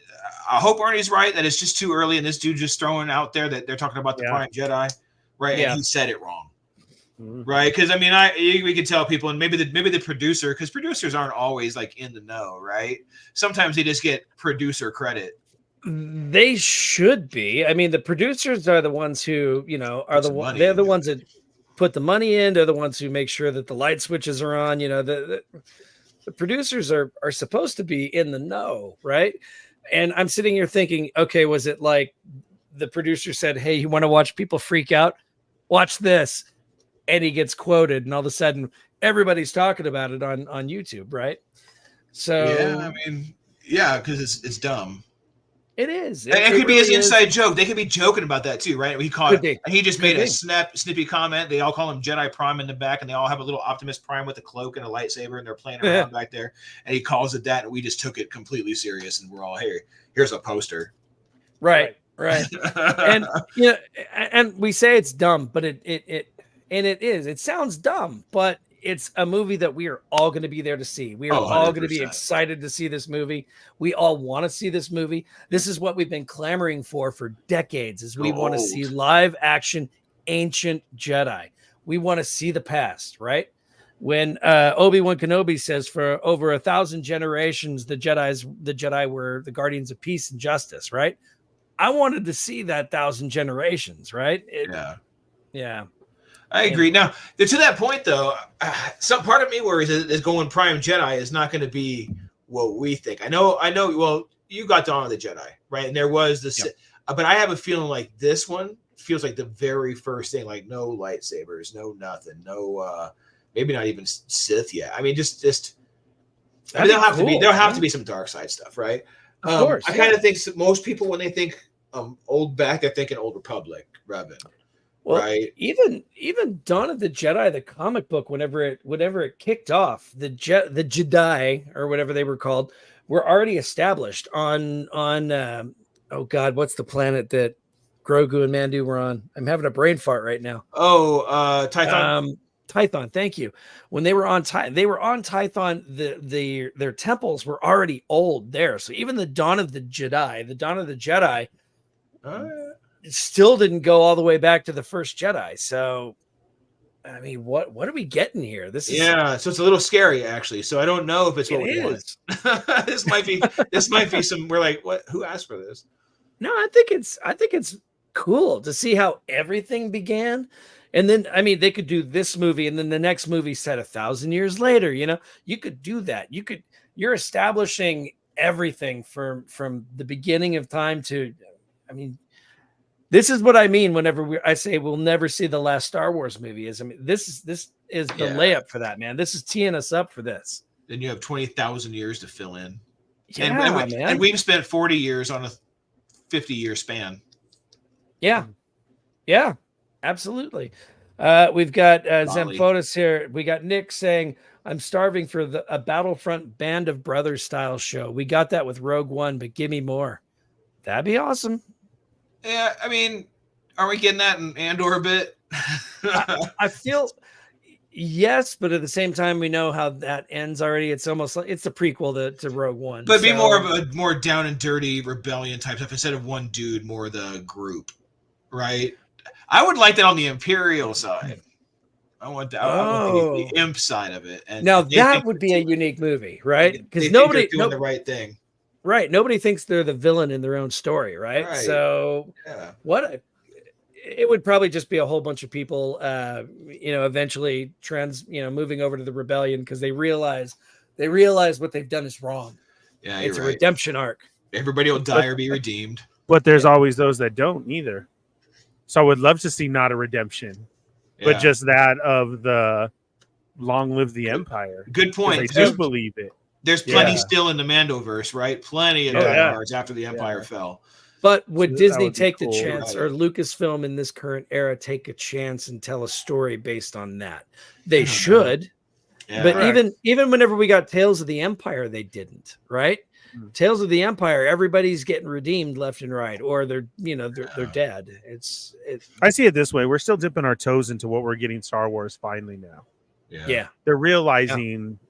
I hope Ernie's right, that it's just too early, and this dude just throwing out there that they're talking about the Prime Jedi, right? Yeah. And he said it wrong, right? Because I mean, we could tell people, and maybe the producer, because producers aren't always like in the know, right? Sometimes they just get producer credit. They should be. I mean, the producers are the ones who, you know, are they're the ones that put the money in. They're the ones who make sure that the light switches are on. You know, the producers are supposed to be in the know, right? And I'm sitting here thinking, okay, was it like the producer said, hey, you want to watch people freak out? Watch this. And he gets quoted, and all of a sudden everybody's talking about it on YouTube, right? So yeah, I mean, yeah, because it's dumb. It is. It could be his inside joke. They could be joking about that too, right? He called it, and he just made a snippy comment. They all call him Jedi Prime in the back, and they all have a little Optimus Prime with a cloak and a lightsaber, and they're playing around back there. And he calls it that, and we just took it completely serious, and we're all here's a poster. Right. And you know, and we say it's dumb, but it is. It sounds dumb, but it's a movie that we are all going to be there to see. We are all going to be excited to see this movie. We all want to see this movie. This is what we've been clamoring for decades, is we want to see live action ancient Jedi. We want to see the past, right? When Obi-Wan Kenobi says for over 1,000 generations, the Jedi were the guardians of peace and justice, right? I wanted to see that 1,000 generations, right? Yeah. I agree. Now, to that point, though, some part of me worries is going Prime Jedi is not going to be what we think. I know. Well, you got Dawn of the Jedi, right? And there was this, but I have a feeling like this one feels like the very first thing, like no lightsabers, no nothing, no, maybe not even Sith yet. I mean, just. I mean, there'll have to be some dark side stuff, right? Of course. I kind of think most people, when they think old back, they're thinking Old Republic, Revan. Well, right. Even Dawn of the Jedi, the comic book, whenever it kicked off, the Jedi or whatever they were called were already established on oh God, what's the planet that Grogu and Mandu were on? I'm having a brain fart right now. Tython. Tython, thank you. When they were on Tython, their temples were already old there. So even the Dawn of the Jedi still didn't go all the way back to the first Jedi. So I mean, what are we getting here? This is so it's a little scary actually. So I don't know if it's what we want. this might be some. We're like, what? Who asked for this? No, I think it's cool to see how everything began. And then, I mean, they could do this movie and then the next movie set 1,000 years later. You know, you could do that. You're establishing everything from the beginning of time to, I mean, this is what I mean whenever I say we'll never see the last Star Wars movie. This is the layup for that, man. This is teeing us up for this. Then you have 20,000 years to fill in. Yeah, and we've spent 40 years on a 50-year span. Yeah. Yeah. Absolutely. We've got Zemphotis here. We got Nick saying, I'm starving for a Battlefront Band of Brothers style show. We got that with Rogue One, but give me more. That'd be awesome. Yeah, I mean, are we getting that in Andor a bit? I feel yes, but at the same time, we know how that ends already. It's almost like it's a prequel to Rogue One. But be more of a more down and dirty rebellion type stuff instead of one dude, more the group, right? I would like that on the Imperial side. I want that. I want the imp side of it. And now that would be a unique movie, right? Because nobody doing the right thing, right? Nobody thinks they're the villain in their own story, right? So, it would probably just be a whole bunch of people, eventually moving over to the rebellion because they realize what they've done is wrong. Yeah, it's a redemption arc. Everybody will die or be redeemed, but there's always those that don't either. So I would love to see not a redemption, but just that of the long live the Empire. Good point. I do believe it. There's plenty still in the Mandoverse, right? Plenty of cards after the Empire fell. But would Disney take the chance, or Lucasfilm in this current era take a chance and tell a story based on that? They should. Yeah. But even whenever we got Tales of the Empire, they didn't, right? Tales of the Empire, everybody's getting redeemed left and right, or they're dead. I see it this way: we're still dipping our toes into what we're getting Star Wars finally now. Yeah, they're realizing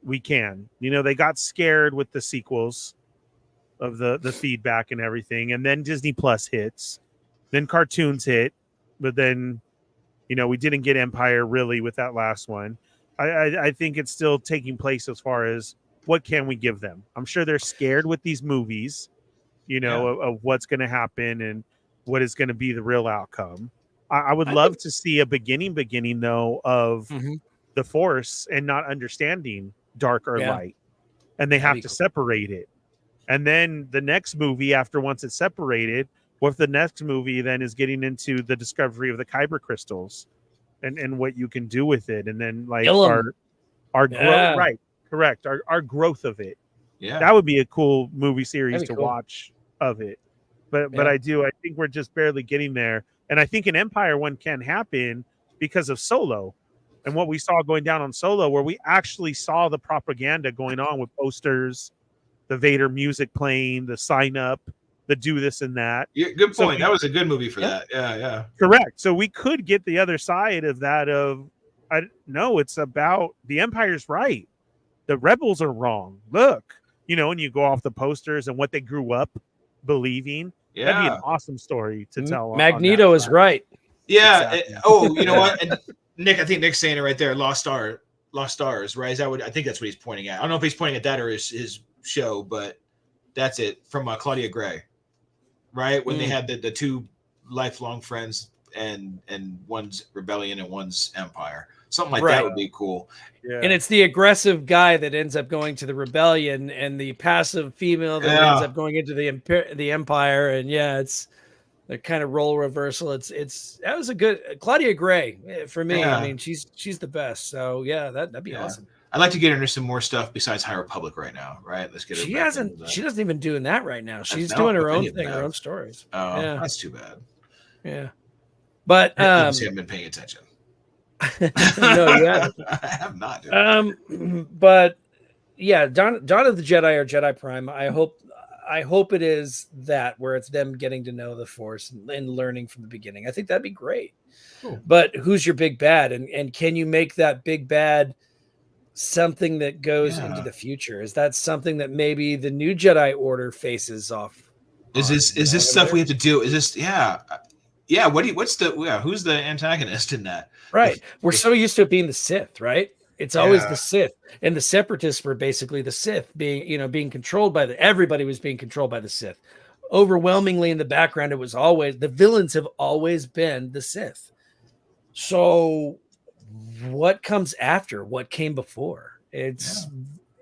we can. They got scared with the sequels of the feedback and everything, and then Disney Plus hits, then cartoons hit, but then we didn't get Empire really with that last one. I think it's still taking place as far as what can we give them. I'm sure they're scared with these movies, of what's going to happen and what is going to be the real outcome. I would love to see a beginning though of the Force and not understanding dark or light, and they have to separate it. And then the next movie, once it's separated, what if the next movie then is getting into the discovery of the Kyber crystals and what you can do with it, and then like our growth, right? Correct. Our growth of it. Yeah, that would be a cool movie series to watch of it. But I think we're just barely getting there, and I think an Empire one can happen because of Solo and what we saw going down on Solo, where we actually saw the propaganda going on with posters, the Vader music playing, the sign up, the do this and that. Yeah, good point. That was a good movie for that. Yeah. Correct. So we could get the other side of that. It's about the Empire's right. The rebels are wrong. Look, and you go off the posters and what they grew up believing. Yeah. That'd be an awesome story to tell. Magneto is right. Yeah. Exactly. You know what? And Nick, I think Nick's saying it right there. Lost Stars, right? I think that's what he's pointing at. I don't know if he's pointing at that or his show, but that's it from Claudia Gray, right? When they had the two lifelong friends and one's rebellion and one's empire. Something like that would be cool. Yeah. And it's the aggressive guy that ends up going to the rebellion and the passive female that ends up going into the empire. And it's the kind of role reversal. That was a good Claudia Gray for me. I mean, she's the best. So that'd be awesome. I'd like to get into some more stuff besides High Republic right now, right? Let's get her. She doesn't even doing that right now. She's doing her own thing, her own stories. Oh, that's too bad. Yeah. But I haven't been paying attention. No, yeah, I have not. Dude. But Dawn of the Jedi or Jedi Prime. I I hope it is that where it's them getting to know the Force and learning from the beginning. I think that'd be great. Cool. But who's your big bad, and can you make that big bad something that goes into the future? Is that something that maybe the new Jedi Order faces off? Is this stuff we have to do? Is this yeah? Who's the antagonist in that? Right. We're so used to it being the Sith, right? It's always the Sith, and the Separatists were basically the Sith being controlled by everybody was being controlled by the Sith. Overwhelmingly in the background, it was always the villains have always been the Sith. So what comes after? What came before? It's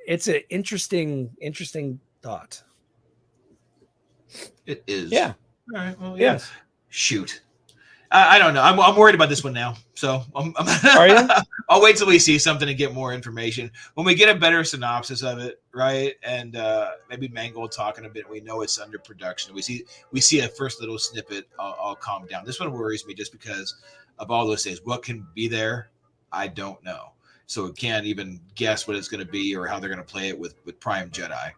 an interesting thought. It is. Yeah. All right. Well, yeah. Yes. Shoot. I don't know. I'm worried about this one now. So Are you? I'll wait till we see something and get more information. When we get a better synopsis of it, right? And maybe Mangold talking a bit. We know it's under production. We see a first little snippet. I'll calm down. This one worries me just because of all those things. What can be there? I don't know. So we can't even guess what it's going to be or how they're going to play it with Prime Jedi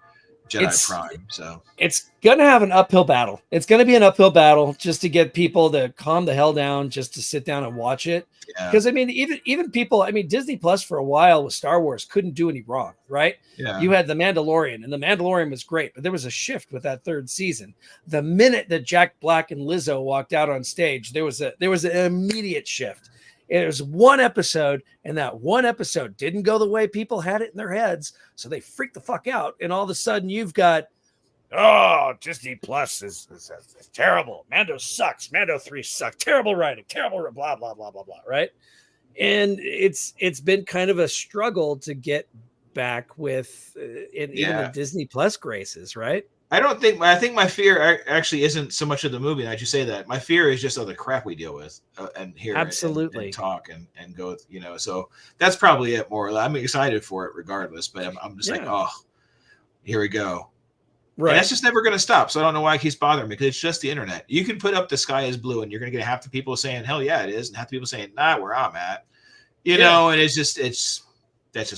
Prime. So it's going to have an uphill battle. It's going to be an uphill battle just to get people to calm the hell down, just to sit down and watch it. Because I mean, even people, I mean, Disney Plus for a while with Star Wars couldn't do any wrong, right? Yeah. You had The Mandalorian, and The Mandalorian was great, but there was a shift with that third season. The minute that Jack Black and Lizzo walked out on stage, there was an immediate shift. It was one episode, and that one episode didn't go the way people had it in their heads, so they freaked the fuck out. And all of a sudden, you've got, Disney Plus is terrible. Mando sucks. Mando 3 sucks. Terrible writing. Terrible blah blah blah blah blah. Right? And it's been kind of a struggle to get back with even the Disney Plus graces, right? I think my fear actually isn't so much of the movie. That you say that. My fear is just of the crap we deal with and hear absolutely and talk and go. So that's probably it. More. I'm excited for it regardless, but I'm just like, oh, here we go. Right. And that's just never going to stop. So I don't know why it keeps bothering me because it's just the internet. You can put up the sky is blue, and you're going to get half the people saying, hell yeah, it is, and half the people saying, nah, where I'm at. You know, and that's just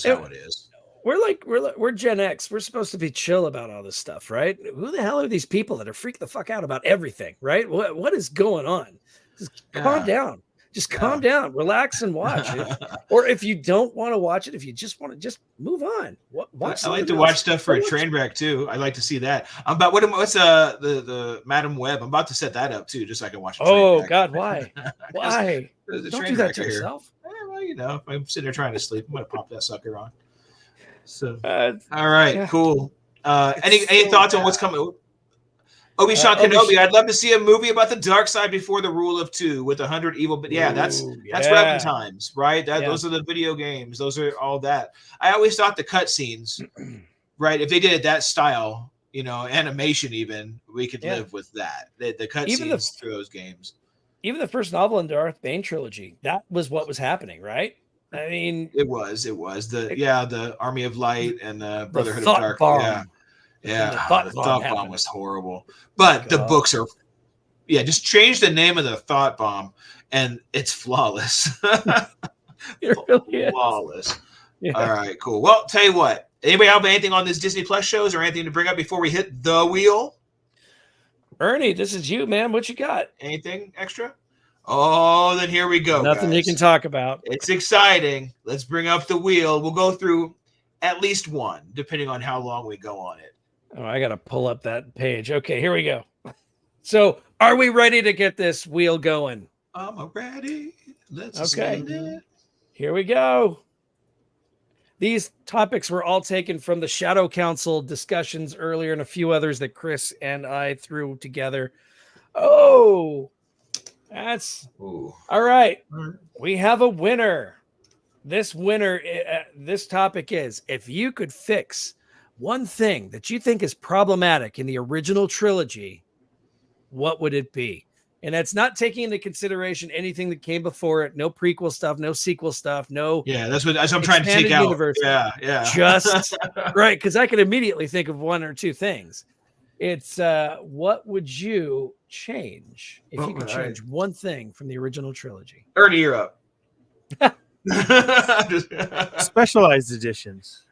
how it is. We're Gen X. We're supposed to be chill about all this stuff, right? Who the hell are these people that are freaked the fuck out about everything, right? What is going on? Just calm down. Just calm down, relax, and watch it. Or if you don't want to watch it, if you just want to just move on. Watch. I like to watch stuff for a train wreck too. I like to see that. What's the Madam Web? I'm about to set that up too, just so I can watch. God, why? Why? Don't do that to yourself. Well, if I'm sitting there trying to sleep, I'm gonna pop that sucker on. So, all right, cool. Any thoughts on what's coming? Obi-Wan Kenobi. I'd love to see a movie about the dark side before the rule of 2 with 100 evil. But that's Weapon Times, right? Those are the video games. Those are all that. I always thought the cutscenes, right? If they did it that style, animation, even we could live with that. The cutscenes through those games. Even the first novel in the Darth Bane trilogy, that was what was happening, right? I mean, it was the Army of Light and the Brotherhood of Dark. Bomb. Yeah. The thought bomb was horrible, but the books are, just change the name of the thought bomb and it's flawless. It really flawless. Yeah. All right, cool. Well, tell you what, anybody have anything on this Disney Plus shows or anything to bring up before we hit the wheel? Ernie, this is you, man. What you got? Anything extra? Oh, then here we go. Nothing guys. You can talk about. It's exciting. Let's bring up the wheel. We'll go through at least one, depending on how long we go on it. Oh, I got to pull up that page. Okay, here we go. So, are we ready to get this wheel going? I'm ready. Let's it. Here we go. These topics were all taken from the Shadow Council discussions earlier and a few others that Chris and I threw together. Oh, that's all right. We have a winner. This topic is, if you could fix one thing that you think is problematic in the original trilogy, what would it be? And that's not taking into consideration anything that came before it. No prequel stuff, no sequel stuff, no. Yeah, that's what I'm trying to take out. Universe. Yeah. Just right, because I can immediately think of one or two things. It's what would you change if you could change one thing from the original trilogy? Ernie, you're up. Specialized editions.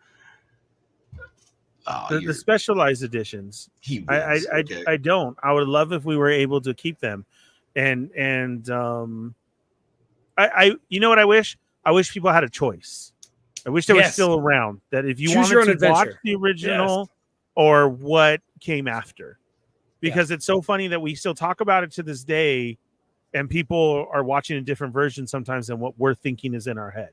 The specialized editions. He wins. I don't. I would love if we were able to keep them, and I you know what I wish? I wish people had a choice. I wish they were still around. That if you Choose your own wanted to watch adventure. the original or what came after, because it's so funny that we still talk about it to this day, and people are watching a different version sometimes than what we're thinking is in our head.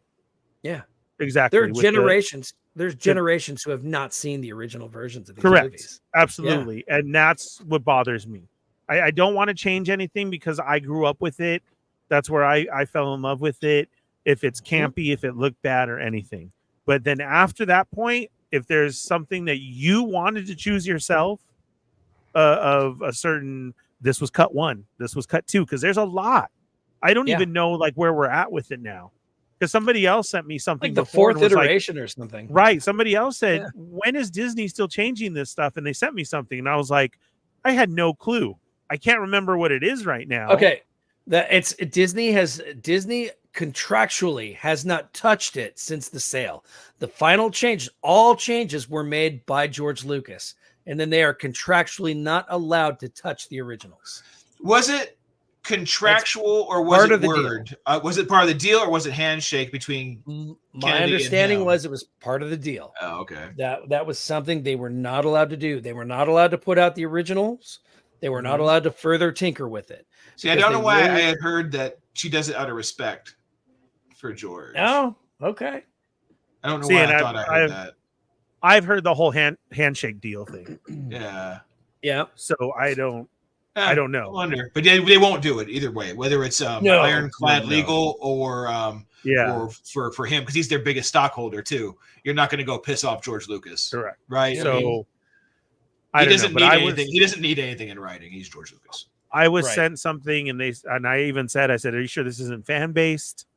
Yeah, exactly. There are generations. There's generations who have not seen the original versions of these movies. Absolutely, and that's what bothers me. I don't want to change anything because I grew up with it. That's where I fell in love with it. If it's campy, if it looked bad or anything. But then after that point, if there's something that you wanted to choose yourself of a certain, this was cut 1, this was cut 2, because there's a lot. I don't even know like where we're at with it now. Because somebody else sent me something like the before 4th iteration or something. Right. Somebody else said, when is Disney still changing this stuff? And they sent me something. And I was like, I had no clue. I can't remember what it is right now. Okay. Disney contractually has not touched it since the sale. The final change, all changes were made by George Lucas, and then they are contractually not allowed to touch the originals. Was it contractual or was it word? Was it part of the deal or was it handshake between my Kennedy understanding was it was part of the deal. Oh, okay. That was something they were not allowed to do. They were not allowed to put out the originals. They were not allowed to further tinker with it. See, I don't know why I had heard that she does it out of respect for George. Oh, okay. I don't know why I thought I heard that. I've heard the whole handshake deal thing. Yeah. So I don't know. I wonder, but they won't do it either way. Whether it's ironclad legal or for him because he's their biggest stockholder too. You're not going to go piss off George Lucas, correct? Right. So he doesn't need anything. He doesn't need anything in writing. He's George Lucas. I was sent something, and I even said, "Are you sure this isn't fan based?"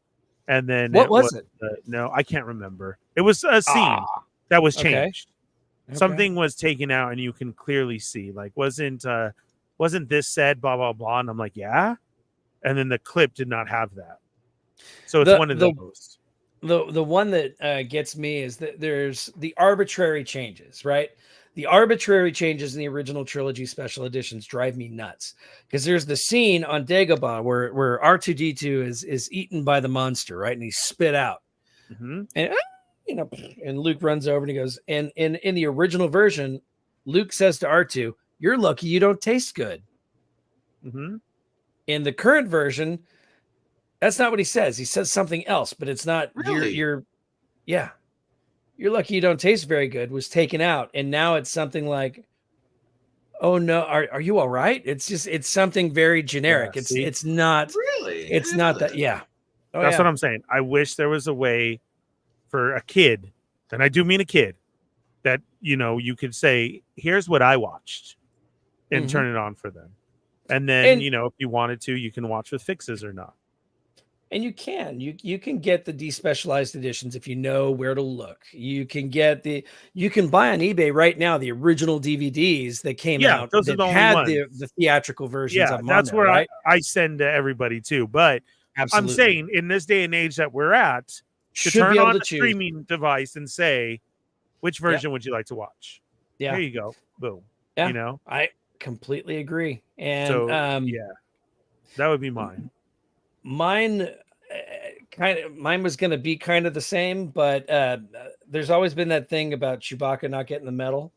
And then what was it? No, I can't remember. It was a scene that was changed. Okay. Something was taken out, and you can clearly see, like, wasn't this said, blah blah blah, and I'm like, yeah, and then the clip did not have that. So it's one of those. The one that gets me is that there's the arbitrary changes, right? The arbitrary changes in the original trilogy special editions drive me nuts because there's the scene on Dagobah where R2D2 is eaten by the monster, right? And he's spit out. And and Luke runs over and he goes, and in the original version, Luke says to R2, "You're lucky you don't taste good." In the current version, that's not what he says. He says something else, but it's not you're lucky you don't taste very good was taken out. And now it's something like, "Oh no, are you all right?" It's something very generic. It's not that. Yeah. That's what I'm saying. I wish there was a way for a kid, and I do mean a kid, that, you could say, here's what I watched and turn it on for them. And then, if you wanted to, you can watch with fixes or not. And you can get the despecialized editions if you know where to look. You can buy on eBay right now the original DVDs that came out those that are the had only the theatrical versions of them. That's on there, where right? I send to everybody too. But Absolutely. I'm saying in this day and age that we're at, to turn on a streaming device and say, which version would you like to watch? Yeah. There you go. Boom. Yeah. I completely agree. And so, that would be mine. Mine was going to be kind of the same, but there's always been that thing about Chewbacca not getting the medal,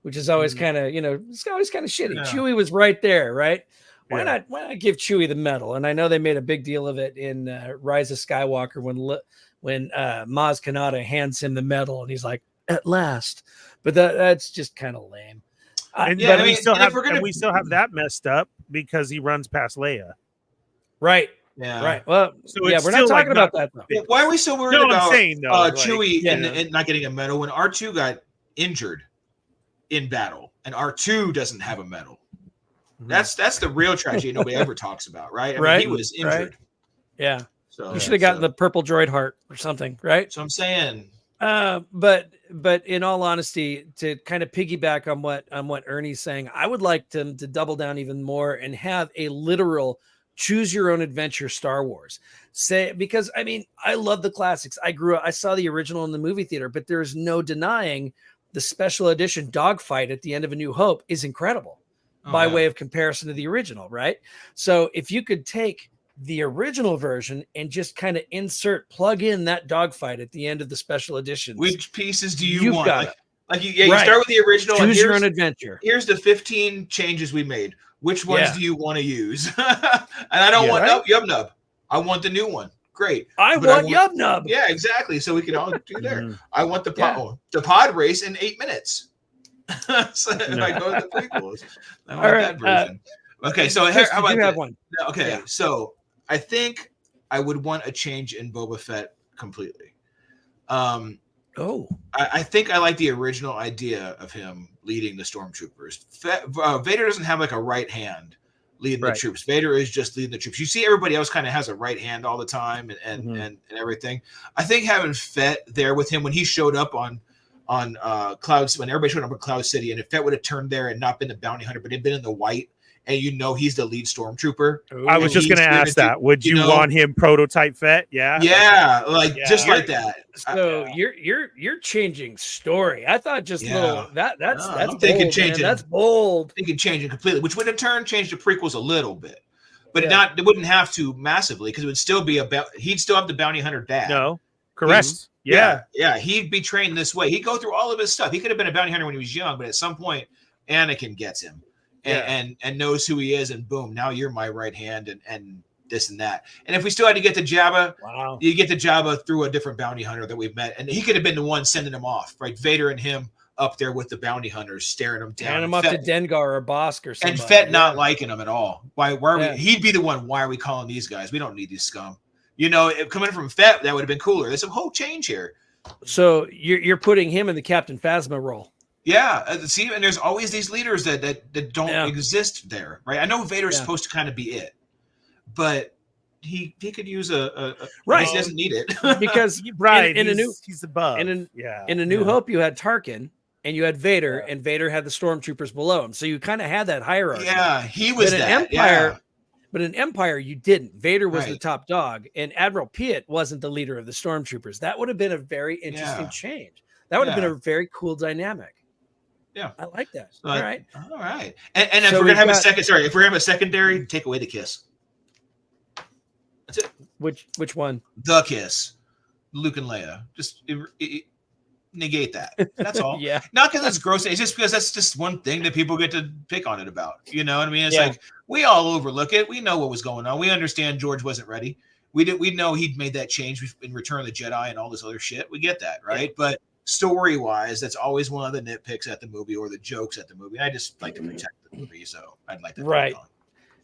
which is always kind of, it's always kind of shitty. Yeah. Chewie was right there, right? Why not give Chewie the medal? And I know they made a big deal of it in Rise of Skywalker when Maz Kanata hands him the medal and he's like, "At last." But that's just kind of lame. We still have that messed up because he runs past Leia. Right. Yeah. Right. Well, so we're not talking about that though. Why are we so worried about Chewie and not getting a medal when R2 got injured in battle and R2 doesn't have a medal? That's the real tragedy nobody ever talks about, right? I mean, he was injured. Right. Yeah. So you should have gotten the purple droid heart or something, right? So I'm saying. But in all honesty, to kind of piggyback on what Ernie's saying, I would like to double down even more and have a literal choose your own adventure Star Wars. Because I mean, I love the classics. I saw the original in the movie theater, but there's no denying the special edition dogfight at the end of A New Hope is incredible by way of comparison to the original, right? So if you could take the original version and just kind of plug in that dogfight at the end of the special editions. Which pieces do you want? You right. start with the original. Choose your own adventure. Here's the 15 changes we made. Which ones do you want to use? And I don't want Yub Nub. I want the new one. Great. I want Yub Nub. Yeah, exactly. So we can all do there. I want the pod race in 8 minutes. So if I go to the prequels, I want that version. Okay, so Chris, how about you have one? Okay, so I think I would want a change in Boba Fett completely. I think I like the original idea of him leading the stormtroopers. Vader doesn't have like a right hand leading the troops. Vader is just leading the troops. You see, everybody else kind of has a right hand all the time and everything. I think having Fett there with him when he showed up on Clouds, when everybody showed up in Cloud City, and if Fett would have turned there and not been the bounty hunter, but had been in the white, and he's the lead stormtrooper. I was just going to ask that. Would you want him prototype Fett? Yeah. Yeah, just like that. So you're changing story. I thought just little that's bold, thinking changing. That's bold. Thinking changing completely, which would in turn change the prequels a little bit, but it wouldn't have to massively because it would still be he'd still have the bounty hunter dad. No, correct. Yeah, he'd be trained this way. He'd go through all of his stuff. He could have been a bounty hunter when he was young, but at some point, Anakin gets him. And knows who he is, and boom, now you're my right hand, and this and that. And if we still had to get to Jabba, you get to Jabba through a different bounty hunter that we've met, and he could have been the one sending him off, right? Vader and him up there with the bounty hunters, staring him down, and him up to Dengar or Bosk or something, and Fett not liking him at all. Why are we? He'd be the one. Why are we calling these guys? We don't need these scum. If coming from Fett, that would have been cooler. There's a whole change here. So you're putting him in the Captain Phasma role. Yeah, see, and there's always these leaders that don't exist there, right? I know Vader's supposed to kind of be it, but he could use a right. He doesn't need it because he's above. In A New Hope, you had Tarkin and you had Vader, and Vader had the stormtroopers below him, so you kind of had that hierarchy. Yeah, he was but that. Empire. But in Empire, you didn't. Vader was the top dog, and Admiral Piett wasn't the leader of the stormtroopers. That would have been a very interesting change. That would have been a very cool dynamic. Yeah, I like that. So all right. And if we're gonna have a if we're gonna have a secondary, take away the kiss. That's it. Which one? The kiss, Luke and Leia. Just negate that. That's all. Yeah. Not because it's gross. It's just because that's just one thing that people get to pick on it about. You know what I mean? It's like we all overlook it. We know what was going on. We understand George wasn't ready. We know he'd made that change in Return of the Jedi and all this other shit. We get that, right? But story-wise, that's always one of the nitpicks at the movie or the jokes at the movie. And I just like to protect the movie, so I'd like to right.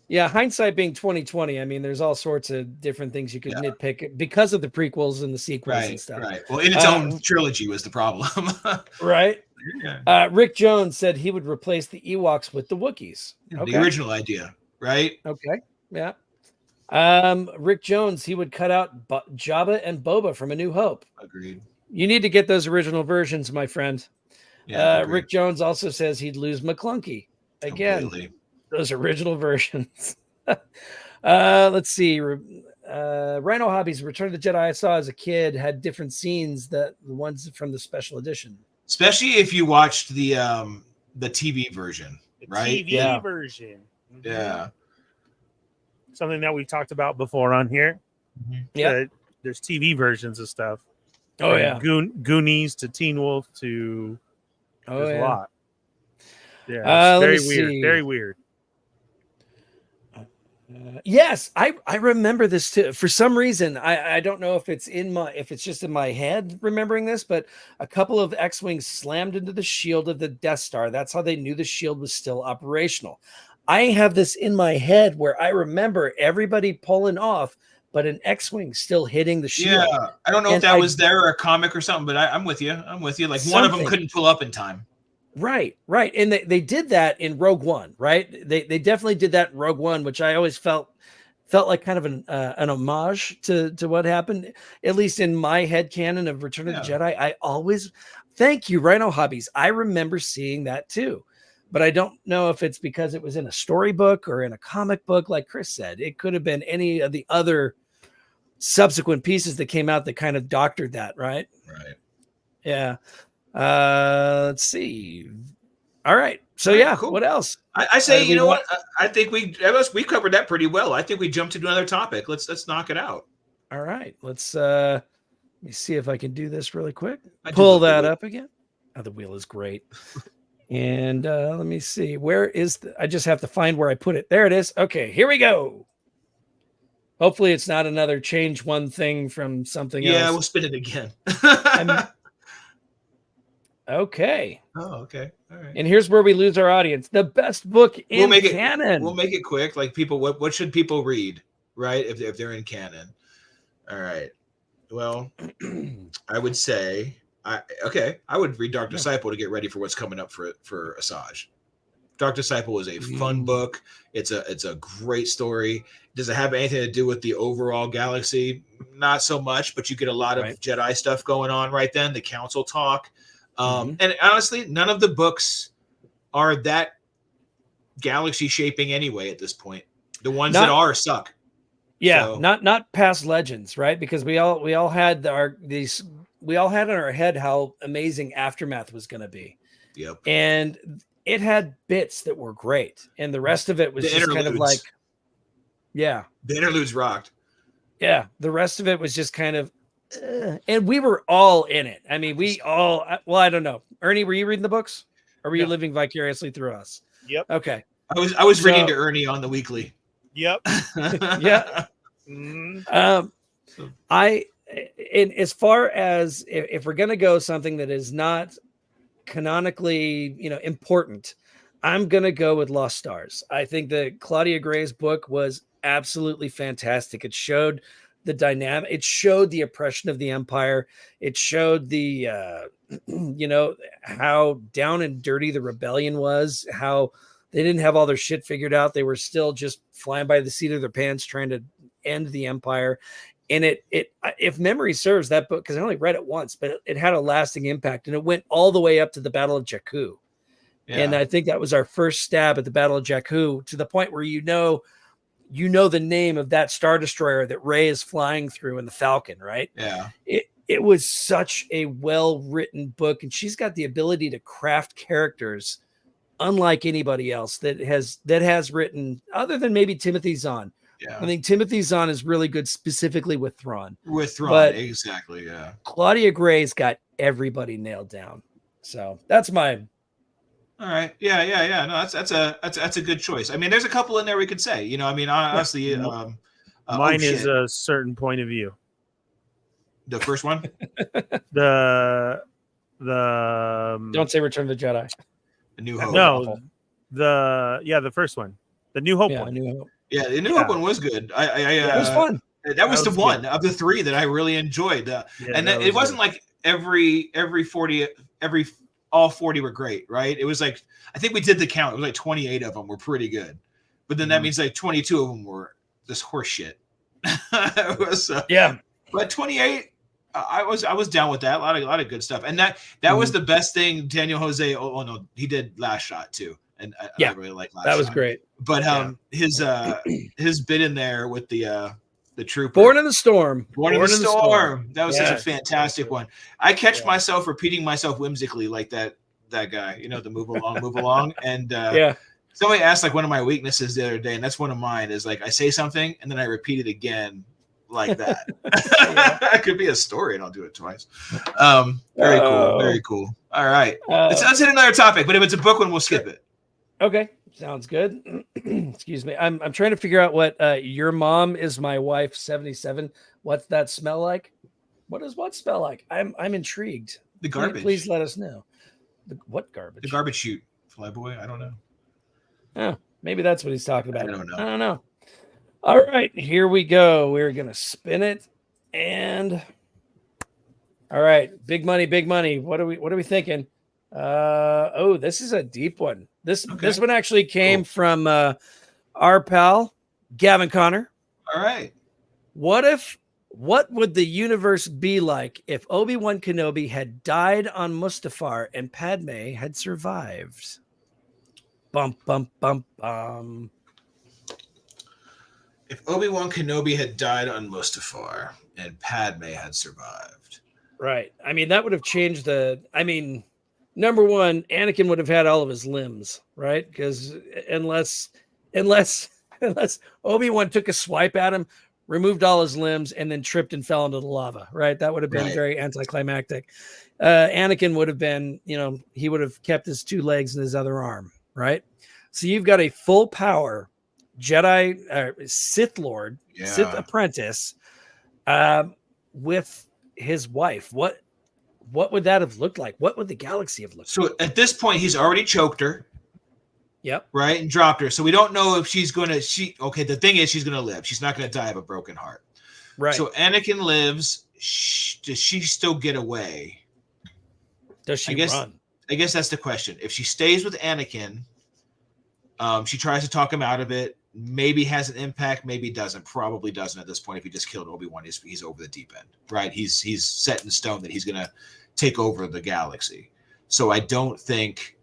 Yeah, hindsight being 2020. I mean, there's all sorts of different things you could nitpick because of the prequels and the sequels and stuff. Right. Well, in its own trilogy was the problem. Right. Yeah. Rick Jones said he would replace the Ewoks with the Wookiees. The original idea, right? Okay. Yeah. Rick Jones, he would cut out Jabba and Boba from A New Hope. Agreed. You need to get those original versions, my friend. Yeah, Rick Jones also says he'd lose McClunky. Again, completely. Those original versions. Let's see. Rhino Hobbies, Return of the Jedi I saw as a kid had different scenes that the ones from the special edition. Especially if you watched the TV version, right? TV version. Yeah. Something that we've talked about before on here. Mm-hmm. Yeah. There's TV versions of stuff. Oh, yeah. Goonies to Teen Wolf to there's a lot. Yeah. It's very weird. See. Very weird. Yes, I remember this too. For some reason, I don't know if it's just in my head remembering this, but a couple of X-Wings slammed into the shield of the Death Star. That's how they knew the shield was still operational. I have this in my head where I remember everybody pulling off, but an X-Wing still hitting the shield. Yeah, I don't know if that was there or a comic or something, but I'm with you. Like one of them couldn't pull up in time. Right. And they did that in Rogue One, right? They definitely did that in Rogue One, which I always felt like kind of an homage to what happened, at least in my headcanon of Return of the Jedi. I always thank you, Rhino Hobbies. I remember seeing that too, but I don't know if it's because it was in a storybook or in a comic book, like Chris said. It could have been any of the other subsequent pieces that came out that kind of doctored that, right? Right. Yeah. Let's see. All right. So yeah, cool. What else? I say, you know what? I think we covered that pretty well. I think we jumped to another topic. Let's knock it out. All right. Let me see if I can do this really quick. Pull that up again. Oh, the wheel is great. And let me see. Where is I just have to find where I put it. There it is. Okay, here we go. Hopefully it's not another change one thing from something else. Yeah, we'll spin it again. Okay. Oh, okay. All right. And here's where we lose our audience. The best book in canon. We'll make it quick. Like people, what should people read, right? If they're in canon. All right. Well, I would say I would read Dark Disciple to get ready for what's coming up for Asajj. Dark Disciple is a fun book. It's a great story. Does it have anything to do with the overall galaxy? Not so much, but you get a lot of Jedi stuff going on right then. The council talk. And honestly, none of the books are that galaxy shaping anyway at this point. The ones that are suck. Yeah, so. not past Legends, right? Because we all had in our head how amazing Aftermath was going to be. Yep. And it had bits that were great, and the rest of it was just kind of like, the interludes rocked. Yeah, the rest of it was just kind of, and we were all in it. I mean, I don't know. Ernie, were you reading the books, or were you living vicariously through us? Yep. Okay. I was reading to Ernie on the weekly. Yep. Yeah. As far as if we're going to go something that is not canonically, important, I'm going to go with Lost Stars. I think that Claudia Gray's book was absolutely fantastic. It showed the dynamic. It showed the oppression of the Empire. It showed the, how down and dirty the rebellion was, how they didn't have all their shit figured out. They were still just flying by the seat of their pants, trying to end the Empire. And it if memory serves, that book, because I only read it once, but it had a lasting impact, and it went all the way up to the Battle of Jakku. Yeah. And I think that was our first stab at the Battle of Jakku, to the point where you know the name of that Star Destroyer that Rey is flying through in the Falcon, right? Yeah. It was such a well-written book, and she's got the ability to craft characters unlike anybody else that has written, other than maybe Timothy Zahn. Yeah. I think Timothy Zahn is really good specifically with Thrawn. Exactly, yeah. Claudia Gray's got everybody nailed down. So that's mine. All right. Yeah. No, that's a good choice. I mean, there's a couple in there we could say, honestly. Mine is a certain point of view. The first one? the Don't say Return of the Jedi. The New Hope. No. The first one. The New Hope one. New Hope. Yeah, the New Hope one was good. It was fun. That was the one of the three that I really enjoyed. And it wasn't like all 40 were great, right? It was like, I think we did the count. It was like 28 of them were pretty good. But then that means like 22 of them were just horse shit. But 28, I was down with that. A lot of good stuff. And that was the best thing Daniel Jose. Oh no, he did Last Shot too. And I really like Last Shot. That was great. But his bit in there with the trooper, Born in the Storm. Born in the Storm. That was such a fantastic one. I catch myself repeating myself whimsically like that guy, the move along. And somebody asked like one of my weaknesses the other day, and that's one of mine, is like I say something and then I repeat it again like that. That could be a story, and I'll do it twice. Very cool. All right. Let's hit another topic, but if it's a book one, we'll skip it. Okay. Sounds good. Excuse me. I'm trying to figure out what Your Mom Is My Wife 77. What's that smell like? What does what smell like? I'm intrigued. The garbage. Please let us know. What garbage? The garbage chute. Flyboy. I don't know. Oh, maybe that's what he's talking about. I don't know. All right, here we go. We're gonna spin it, and all right, big money. What are we thinking? This is a deep one. This one actually came from our pal Gavin Connor. All right. What would the universe be like if Obi-Wan Kenobi had died on Mustafar and Padme had survived? Bum bum bum bum. If Obi-Wan Kenobi had died on Mustafar and Padme had survived, Right. I mean, that would have changed number one, Anakin would have had all of his limbs, right? Because unless Obi-Wan took a swipe at him, removed all his limbs, and then tripped and fell into the lava, right? That would have been very anticlimactic. Anakin would have been, he would have kept his 2 legs and his other arm, right? So you've got a full power Jedi, Sith Lord, Sith apprentice, with his wife. What would that have looked like? What would the galaxy have looked like? So at this point, he's already choked her. Yep. Right. And dropped her. So we don't know if she's going to, the thing is she's going to live. She's not going to die of a broken heart. Right. So Anakin lives. Does she still get away? Does she run? I guess that's the question. If she stays with Anakin, she tries to talk him out of it. Maybe has an impact, maybe doesn't. Probably doesn't at this point. If he just killed Obi-Wan, he's over the deep end, right? He's set in stone that he's going to take over the galaxy. So I don't think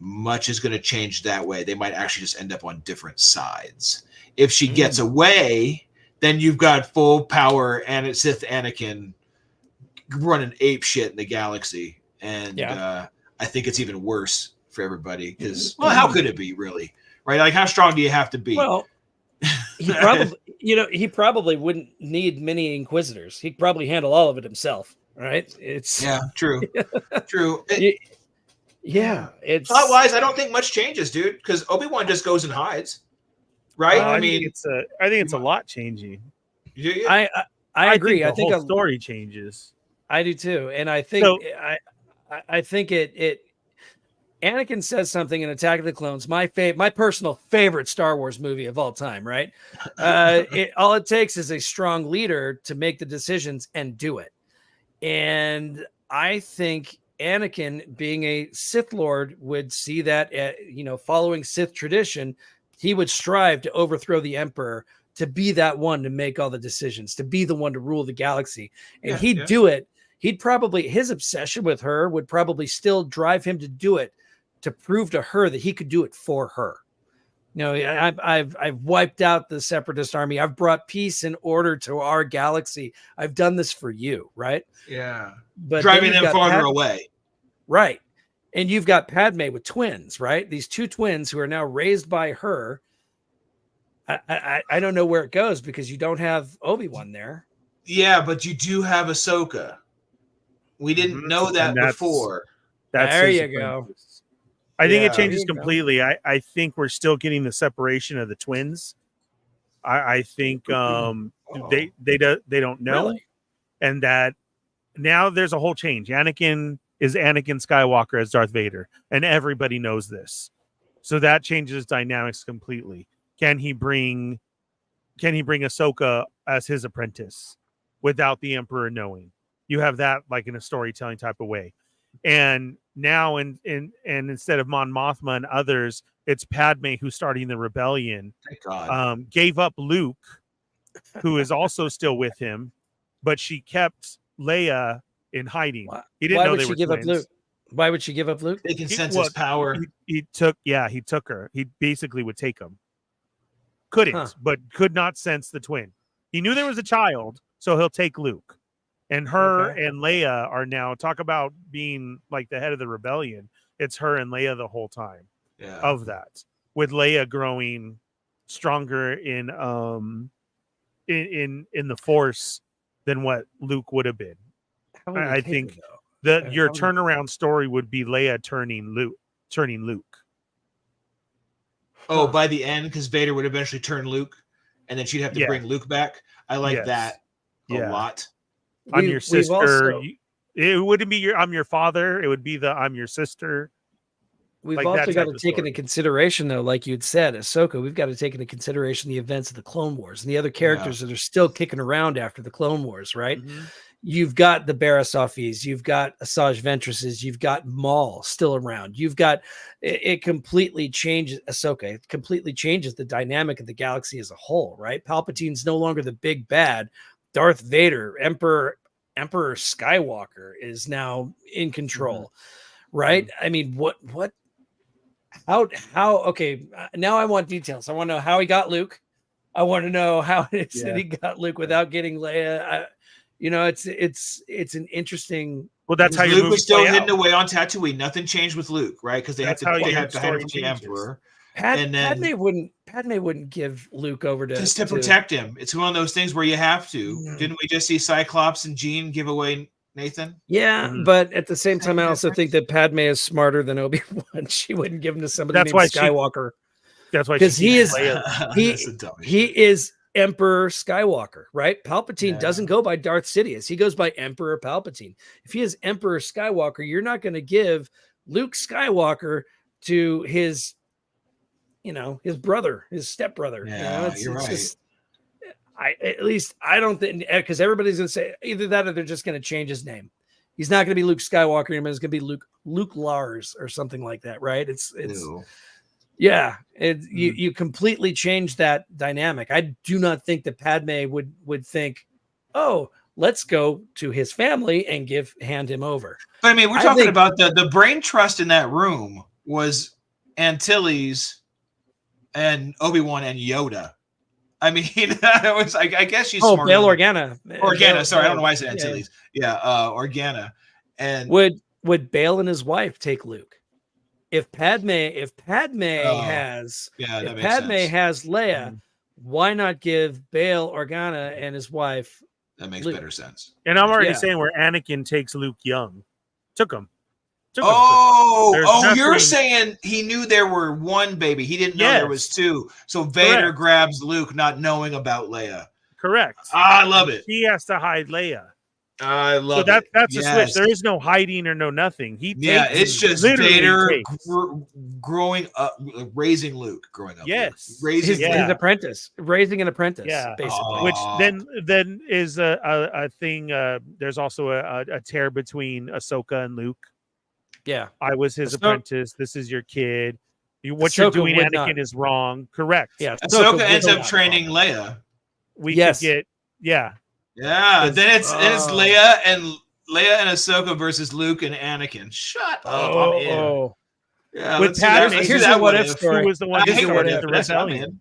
much is going to change that way. They might actually just end up on different sides. If she gets away, then you've got full power and Sith Anakin running ape shit in the galaxy, and I think it's even worse for everybody because, how could it be really? Right? Like, how strong do you have to be? Well, he probably wouldn't need many inquisitors. He'd probably handle all of it himself. Right? It's true. It's plot wise. I don't think much changes, dude, because Obi-Wan just goes and hides. Right? I think it's a lot changing. I agree. I think the whole story changes. I do too, and I think I think it. Anakin says something in Attack of the Clones, my personal favorite Star Wars movie of all time, right? All it takes is a strong leader to make the decisions and do it. And I think Anakin, being a Sith Lord, would see that, following Sith tradition, he would strive to overthrow the Emperor, to be that one to make all the decisions, to be the one to rule the galaxy. And he'd do it. His obsession with her would probably still drive him to do it, to prove to her that he could do it for her. I've wiped out the Separatist army. I've brought peace and order to our galaxy. I've done this for you, right? Yeah. But driving them farther away. Right. And you've got Padme with twins, right? These 2 twins who are now raised by her. I don't know where it goes because you don't have Obi-Wan there. Yeah, but you do have Ahsoka. We didn't know that before. There you go. I think it changes completely. I think we're still getting the separation of the twins. I think they don't know, Really? And that now there's a whole change. Anakin is Anakin Skywalker as Darth Vader, and everybody knows this. So that changes dynamics completely. Can he bring Ahsoka as his apprentice without the Emperor knowing? You have that like in a storytelling type of way. And now and instead of Mon Mothma and others, it's Padme who's starting the rebellion. Thank God. Gave up Luke, who is also still with him, but she kept Leia in hiding. He didn't know they were twins. Why would she give up Luke? They can sense his power. He took her. He basically would take him. Couldn't, but could not sense the twin. He knew there was a child, so he'll take Luke. And her and Leia are now, talk about being like the head of the rebellion. It's her and Leia the whole time of that, with Leia growing stronger in the Force than what Luke would have been. I think your turnaround story would be Leia turning Luke. Oh, by the end, because Vader would eventually turn Luke, and then she'd have to bring Luke back. I like that a lot. I'm your sister. It wouldn't be I'm your father. It would be I'm your sister. We've also got to take into consideration, though, like you'd said, Ahsoka, we've got to take into consideration the events of the Clone Wars and the other characters that are still kicking around after the Clone Wars, right? Mm-hmm. You've got the Barasofis, you've got Asajj Ventresses, you've got Maul still around. You've got it completely changes Ahsoka. It completely changes the dynamic of the galaxy as a whole, right? Palpatine's no longer the big bad. Darth Vader, Emperor Skywalker is now in control, right? I mean, how? Okay, now I want details. I want to know how he got Luke. I want to know how it is that he got Luke without getting Leia. You know, it's an interesting. Well, that's how Luke was still hidden out. away on Tatooine. Nothing changed with Luke, right? Because they have to hide him from the Emperor. And then Padme wouldn't give Luke over to protect him. It's one of those things where you have to. Mm. Didn't we just see Cyclops and Jean give away Nathan? Yeah, but at the same time, I also think that Padme is smarter than Obi-Wan. She wouldn't give him to somebody named Skywalker. That's why, because he is Emperor Skywalker, right? Palpatine doesn't go by Darth Sidious. He goes by Emperor Palpatine. If he is Emperor Skywalker, you're not going to give Luke Skywalker to his, his brother, his stepbrother. Yeah, you're right. I don't think, because everybody's going to say either that or they're just going to change his name. He's not going to be Luke Skywalker anymore. It's going to be Luke Lars or something like that, right? Yeah, you completely change that dynamic. I do not think that Padme would think, oh, let's go to his family and hand him over. But I mean, we're talking about the brain trust in that room was Antilles and Obi-Wan and Yoda. I mean, it was I guess she's Bail Organa. Organa, sorry, I don't know why I said Antilles. Yeah, Organa. And would Bail and his wife take Luke? If Padme has Leia, why not give Bail Organa and his wife? That makes better sense. And I'm already saying where Anakin takes Luke young. Took him. You're saying he knew there were one baby. He didn't know there was two. So Vader grabs Luke not knowing about Leia. Correct. I love it. He has to hide Leia. I love it. That's a switch. There is no hiding or no nothing. It's just Vader growing up, raising Luke, growing up. Yes, raising his apprentice, raising an apprentice. Yeah, basically. Which then is a thing. There's also a tear between Ahsoka and Luke. Yeah, I was his apprentice. This is your kid. What you're doing, Anakin, is wrong. Correct. Yeah, Ahsoka ends up training Leia. We could get Yeah, then it's Leia and Ahsoka versus Luke and Anakin. Shut up! Yeah, with Padme, here's a what if story. Who was the one who started the rebellion?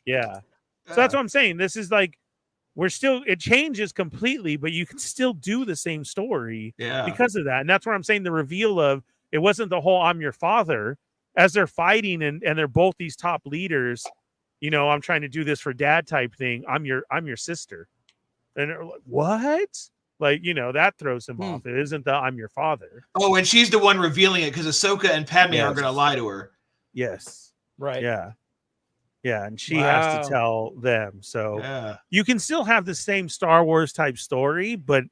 Yeah, so that's what I'm saying. This is like it changes completely, but you can still do the same story because of that. And that's where I'm saying the reveal of it wasn't the whole "I'm your father" as they're fighting and they're both these top leaders. I'm trying to do this for dad type thing. I'm your sister. And they're like, what? Like, that throws him off. It isn't the I'm your father. Oh, and she's the one revealing it because Ahsoka and Padme aren't going to lie to her. Yes. Right. Yeah. Yeah. And she has to tell them. So you can still have the same Star Wars type story, but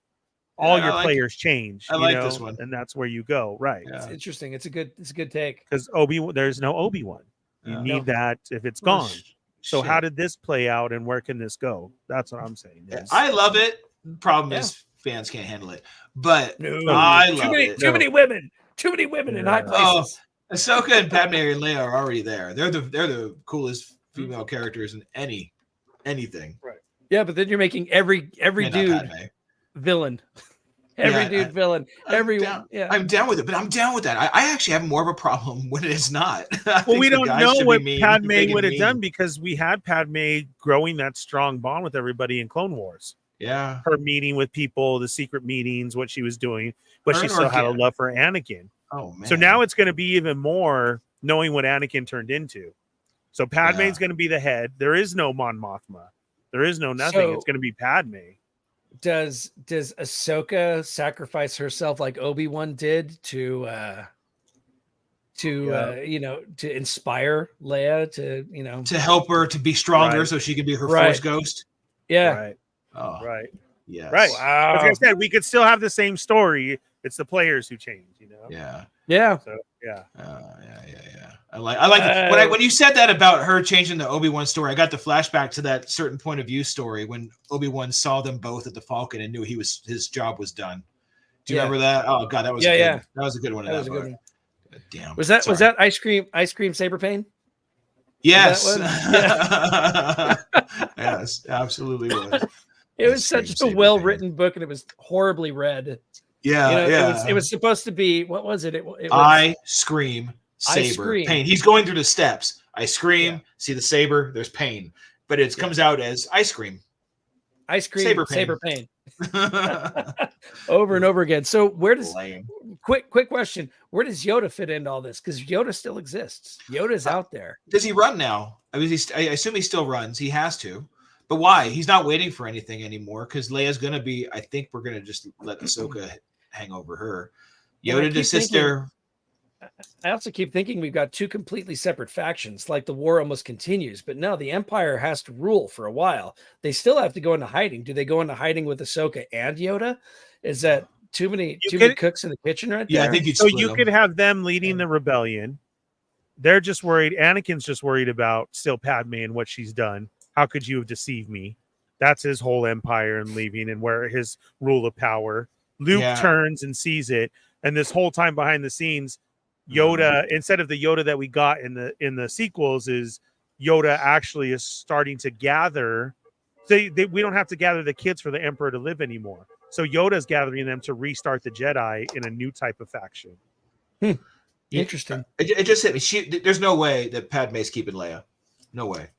all your players change. I like this one. And that's where you go. Right. It's interesting. It's a good take. Because there's no Obi-Wan. You need that if it's gone. So how did this play out and where can this go? That's what I'm saying. I love it. Problem is fans can't handle it. But I love it. Too many women in high places. Ahsoka and Padme and Leia are already there. They're the coolest female characters in anything. Right. Yeah, but then you're making every dude villain. Villain. I'm down with it, but I'm down with that. I actually have more of a problem when it's not. Well, we don't know what Padme would have done because we had Padme growing that strong bond with everybody in Clone Wars. Yeah. Her meeting with people, the secret meetings, what she was doing, but she still had a love for Anakin. Oh, man. So now it's going to be even more knowing what Anakin turned into. So Padme's going to be the head. There is no Mon Mothma. There is no nothing. It's going to be Padme. Does Ahsoka sacrifice herself like Obi-Wan did to inspire Leia to help her to be stronger so she can be her Force ghost? Yeah. Right. Oh. Right. Yeah. Right. Wow. Like I said, we could still have the same story. It's the players who change, Yeah. Yeah. So yeah. I like it. When you said that about her changing the Obi-Wan story, I got the flashback to that certain point of view story when Obi-Wan saw them both at the Falcon and knew his job was done. Do you remember that? Oh God, that was that was a good one. That was a good one. Damn. Was that ice cream saber pain? Yes. Yes, absolutely was. It was such a well-written book, and it was horribly read. Yeah, It was supposed to be, what was it? It was I scream saber pain. He's going through the steps. I scream, see the saber, there's pain, but it comes out as ice cream. Ice cream saber pain. over and over again. So where does Lame. quick question? Where does Yoda fit into all this? Because Yoda still exists. Yoda's out there. Does he run now? I mean, I assume he still runs. He has to. But why? He's not waiting for anything anymore because Leia's going to be, I think we're going to just let Ahsoka hang over her. Yoda to sister. I also keep thinking we've got two completely separate factions, like the war almost continues. But no, the Empire has to rule for a while. They still have to go into hiding. Do they go into hiding with Ahsoka and Yoda? Is that too many cooks in the kitchen right there? Yeah, I think so. You could have them leading the rebellion. They're just worried. Anakin's just worried about still Padme and what she's done. How could you have deceived me? That's his whole empire and leaving and where his rule of power. Luke turns and sees it. And this whole time behind the scenes, Yoda, instead of the Yoda that we got in the sequels, is Yoda actually is starting to gather. We don't have to gather the kids for the Emperor to live anymore. So Yoda's gathering them to restart the Jedi in a new type of faction. Interesting. It just hit me. There's no way that Padme's keeping Leia. No way.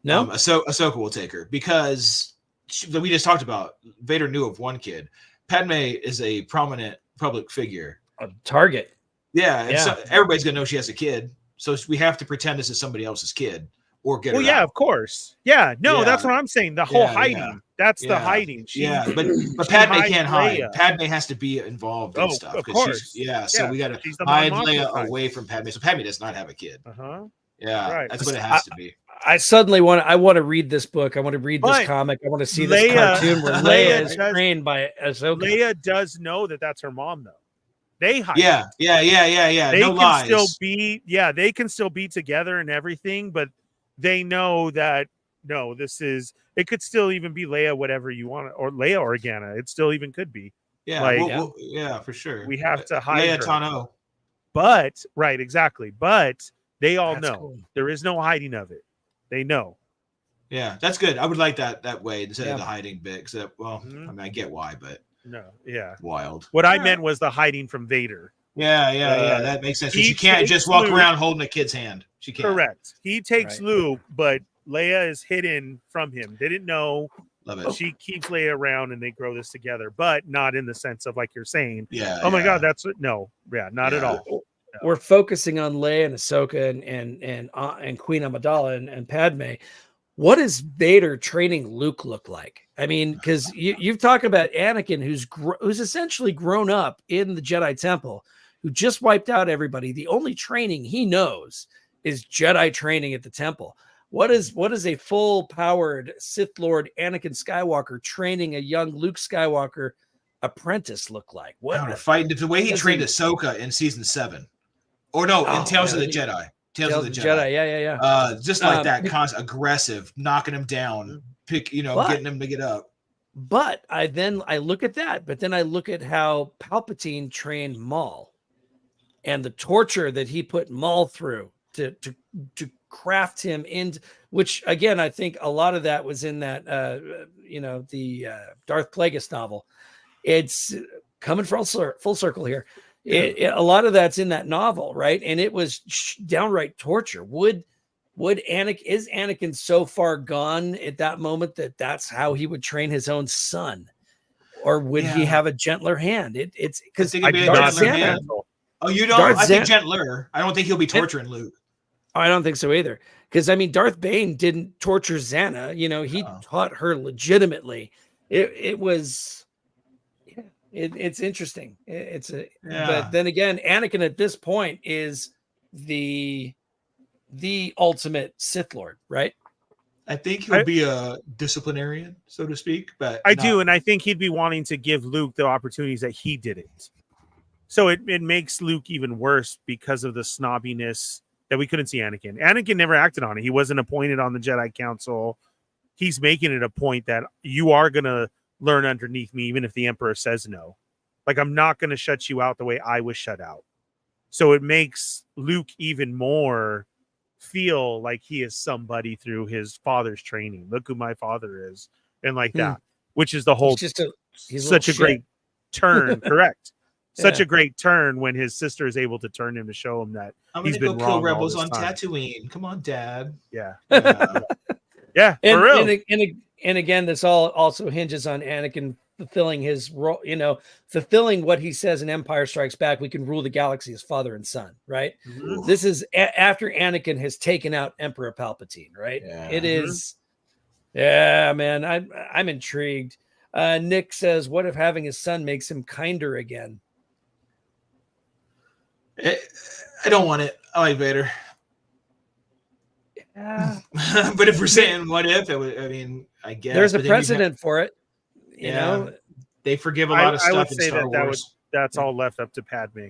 No. Ahsoka will take her because we just talked about Vader knew of one kid. Padme is a prominent public figure. A target. Yeah. So everybody's going to know she has a kid. So we have to pretend this is somebody else's kid or get her out. Of course. Yeah. No, that's what I'm saying. The whole hiding. Yeah. That's the hiding. But Padme can't hide. Leia. Padme has to be involved in stuff. Of course. So we got to hide Leia away from Padme. So Padme does not have a kid. Yeah, right. That's what it has to be. I suddenly want to read this book. I want to read this comic. I want to see this cartoon where Leia is trained by Ahsoka. Leia does know that that's her mom, though. They hide. Yeah. They no lies. They can still be together and everything, but they know that it could still even be Leia, whatever you want, or Leia Organa. It still even could be. Yeah, for sure. We have to hide Leia her. Tano. But exactly. But they all know cool. There is no hiding of it. They know. Yeah, that's good. I would like that way instead of the hiding bit. I mean, I get why, but wild. What I meant was the hiding from Vader. Yeah. That makes sense. She can't just walk around holding a kid's hand. She can't. Correct. He takes Luke, but Leia is hidden from him. They didn't know. Love it. She keeps Leia around, and they grow this together, but not in the sense of like you're saying. Yeah. Oh my God, not at all. No. We're focusing on Leia and Ahsoka and Queen Amidala and Padme. What does Vader training Luke look like? I mean, because you've talked about Anakin, who's essentially grown up in the Jedi Temple, who just wiped out everybody. The only training he knows is Jedi training at the Temple. What is a full-powered Sith Lord Anakin Skywalker training a young Luke Skywalker apprentice look like? The way he trained Ahsoka in season 7. Or no, in Tales of the Jedi. Tales of the Jedi. Yeah. Just like that, aggressive, knocking him down, getting him to get up. But I look at that, but then I look at how Palpatine trained Maul and the torture that he put Maul through to craft him into, which again, I think a lot of that was in that, the Darth Plagueis novel. It's coming full circle here. A lot of that's in that novel, right? And it was downright torture. Is Anakin so far gone at that moment that that's how he would train his own son, or would he have a gentler hand? It's because Oh, you don't? I think gentler. I don't think he'll be torturing Luke. I don't think so either. Because I mean, Darth Bane didn't torture Xana. He taught her legitimately. It was. It's interesting. But then again, Anakin at this point is the ultimate Sith Lord, right? I think he'll be a disciplinarian, so to speak. But I do, and I think he'd be wanting to give Luke the opportunities that he didn't. So it makes Luke even worse because of the snobbiness that we couldn't see Anakin. Anakin never acted on it. He wasn't appointed on the Jedi Council. He's making it a point that you are going to learn underneath me, even if the Emperor says no. Like, I'm not going to shut you out the way I was shut out. So it makes Luke even more feel like he is somebody through his father's training. Look who my father is. And like that, which is the whole, he's such a great turn. Correct. Such a great turn when his sister is able to turn him to show him that he's been wrong. Kill rebels on Tatooine. Come on, Dad. Yeah. For real. And again, this all also hinges on Anakin fulfilling his role, fulfilling what he says in Empire Strikes Back. We can rule the galaxy as father and son, right? Oof. This is after Anakin has taken out Emperor Palpatine, right? Yeah. It is. Yeah, man, I'm intrigued. Nick says, what if having his son makes him kinder again? I don't want it. I like Vader. Yeah. But if we're saying what if, I guess there's a precedent for it. You know, they forgive a lot of stuff. I would in say Star Wars. That's all left up to Padme,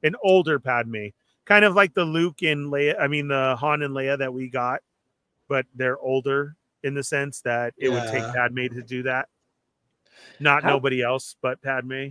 an older Padme, kind of like the Luke and Leia. I mean, the Han and Leia that we got, but they're older in the sense that it would take Padme to do that, not nobody else but Padme.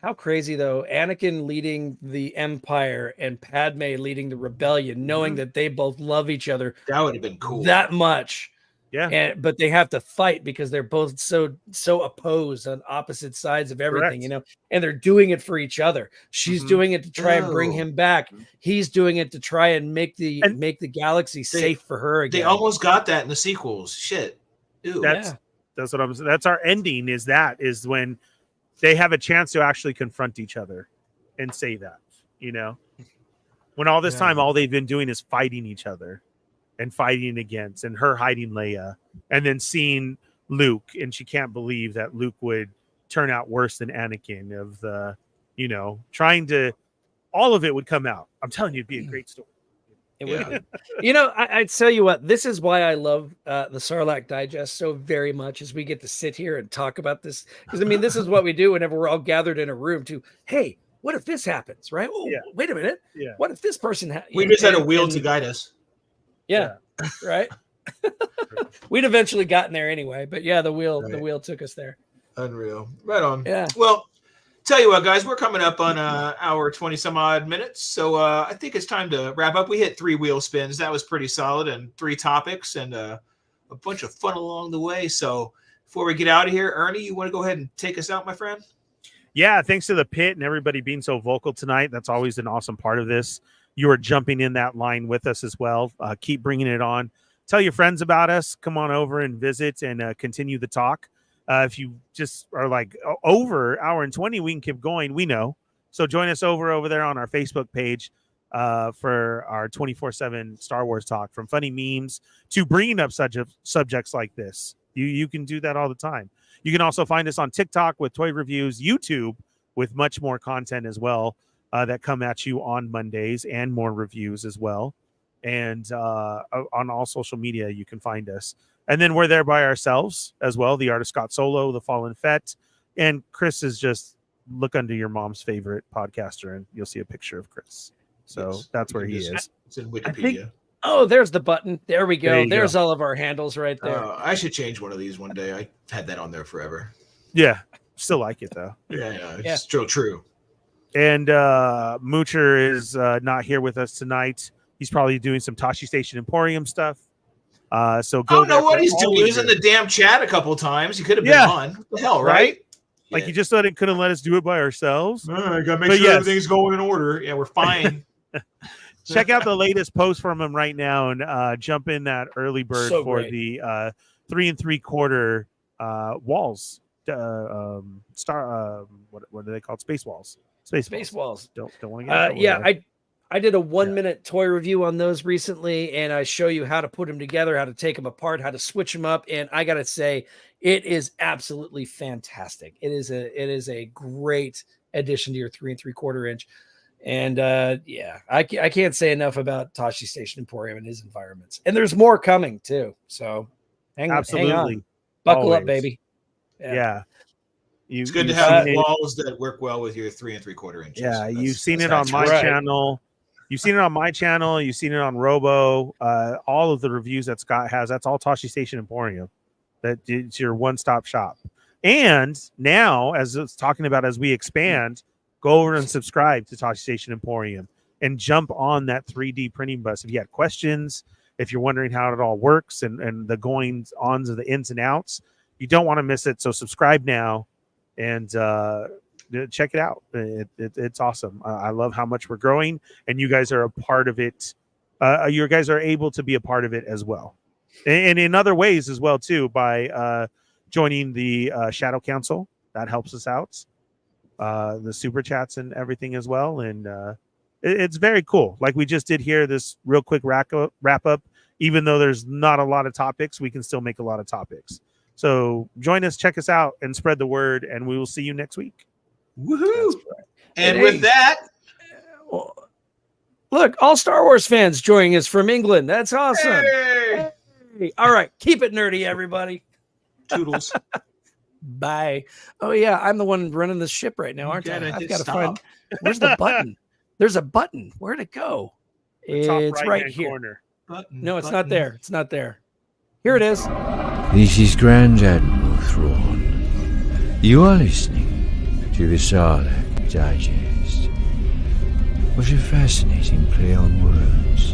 How crazy though, Anakin leading the Empire and Padme leading the rebellion, knowing that they both love each other. That would have been cool. That much. Yeah. But they have to fight because they're both so opposed on opposite sides of everything, Correct. and they're doing it for each other. She's doing it to try and bring him back. He's doing it to try and make the galaxy safe for her again. They almost got that in the sequels. Shit. Ew. That's what I'm saying. That's our ending is when they have a chance to actually confront each other and say that, when all this time, all they've been doing is fighting each other and fighting against, and her hiding Leia, and then seeing Luke, and she can't believe that Luke would turn out worse than Anakin of the, trying to, all of it would come out. I'm telling you, it'd be a great story. It would. I'd tell you what, this is why I love the Sarlacc Digest so very much, as we get to sit here and talk about this. Because this is what we do whenever we're all gathered in a room to, hey, what if this happens, right? Oh, wait a minute. Yeah. What if this person we just had a wheel to guide us. Yeah. Right. We'd eventually gotten there anyway, but the wheel took us there. Unreal. Right on. Yeah. Well, tell you what, guys, we're coming up on hour 20 some odd minutes. So I think it's time to wrap up. We hit 3 wheel spins. That was pretty solid, and 3 topics and a bunch of fun along the way. So before we get out of here, Ernie, you want to go ahead and take us out, my friend? Yeah. Thanks to the pit and everybody being so vocal tonight. That's always an awesome part of this. You are jumping in that line with us as well. Keep bringing it on. Tell your friends about us. Come on over and visit and continue the talk. If you just are like over hour and 20, we can keep going. We know. So join us over there on our Facebook page for our 24/7 Star Wars talk, from funny memes to bringing up such subjects like this. You can do that all the time. You can also find us on TikTok with toy reviews, YouTube with much more content as well that come at you on Mondays, and more reviews as well. And on all social media, you can find us. And then we're there by ourselves as well. The Artist Scott Solo, The Fallen Fett, and Chris is just look under your mom's favorite podcaster, and you'll see a picture of Chris. So that's where he is. It's in Wikipedia. There's the button. There we go. There's all of our handles right there. I should change one of these one day. I had that on there forever. Yeah, still like it though. It's still true. And Moocher is not here with us tonight. He's probably doing some Tashi Station Emporium stuff. So go. I don't know what he's doing. He was in the damn chat a couple times. He could have been on. What the hell, right? Like you just couldn't let us do it by ourselves. I gotta make sure everything's going in order. Yeah, we're fine. Check out the latest post from him right now, and jump in that early bird for the 3 3/4 walls. What are they called? Space walls. Space walls. Don't want to get I did a 1-minute toy review on those recently, and I show you how to put them together, how to take them apart, how to switch them up. And I got to say, it is absolutely fantastic. It is a great addition to your 3 3/4 inch. And I can't say enough about Tashi Station Emporium and his environments. And there's more coming too. So hang on. Buckle up, baby. Yeah. It's good to have walls that work well with your 3 3/4 inches. Yeah, you've seen it on my channel. You've seen it on my channel. You've seen it on Robo. All of the reviews that Scott has, that's all Tashi Station Emporium. It's your one-stop shop. And now, as it's talking about, as we expand, go over and subscribe to Tashi Station Emporium and jump on that 3D printing bus. If you have questions, if you're wondering how it all works and the goings-ons of the ins and outs, you don't want to miss it. So subscribe now and check it out. It's awesome. I love how much we're growing, and you guys are a part of it. You guys are able to be a part of it as well, and in other ways as well too, by joining the Shadow Council. That helps us out. The super chats and everything as well. And it's very cool. Like we just did here, this real quick wrap up. Even though there's not a lot of topics, we can still make a lot of topics. So join us, check us out, and spread the word. And we will see you next week. Woohoo! Right. And with that, look, all Star Wars fans joining us from England. That's awesome. Hey! Hey. All right, keep it nerdy, everybody. Toodles. Bye. Oh yeah, I'm the one running this ship right now, aren't I? I've got to find. Where's the button? There's a button. Where'd it go? It's right here. Corner. No, it's not there. It's not there. Here it is. This is Grand Admiral Thrawn. You are listening to the Sarlacc Digest. What a fascinating play on words.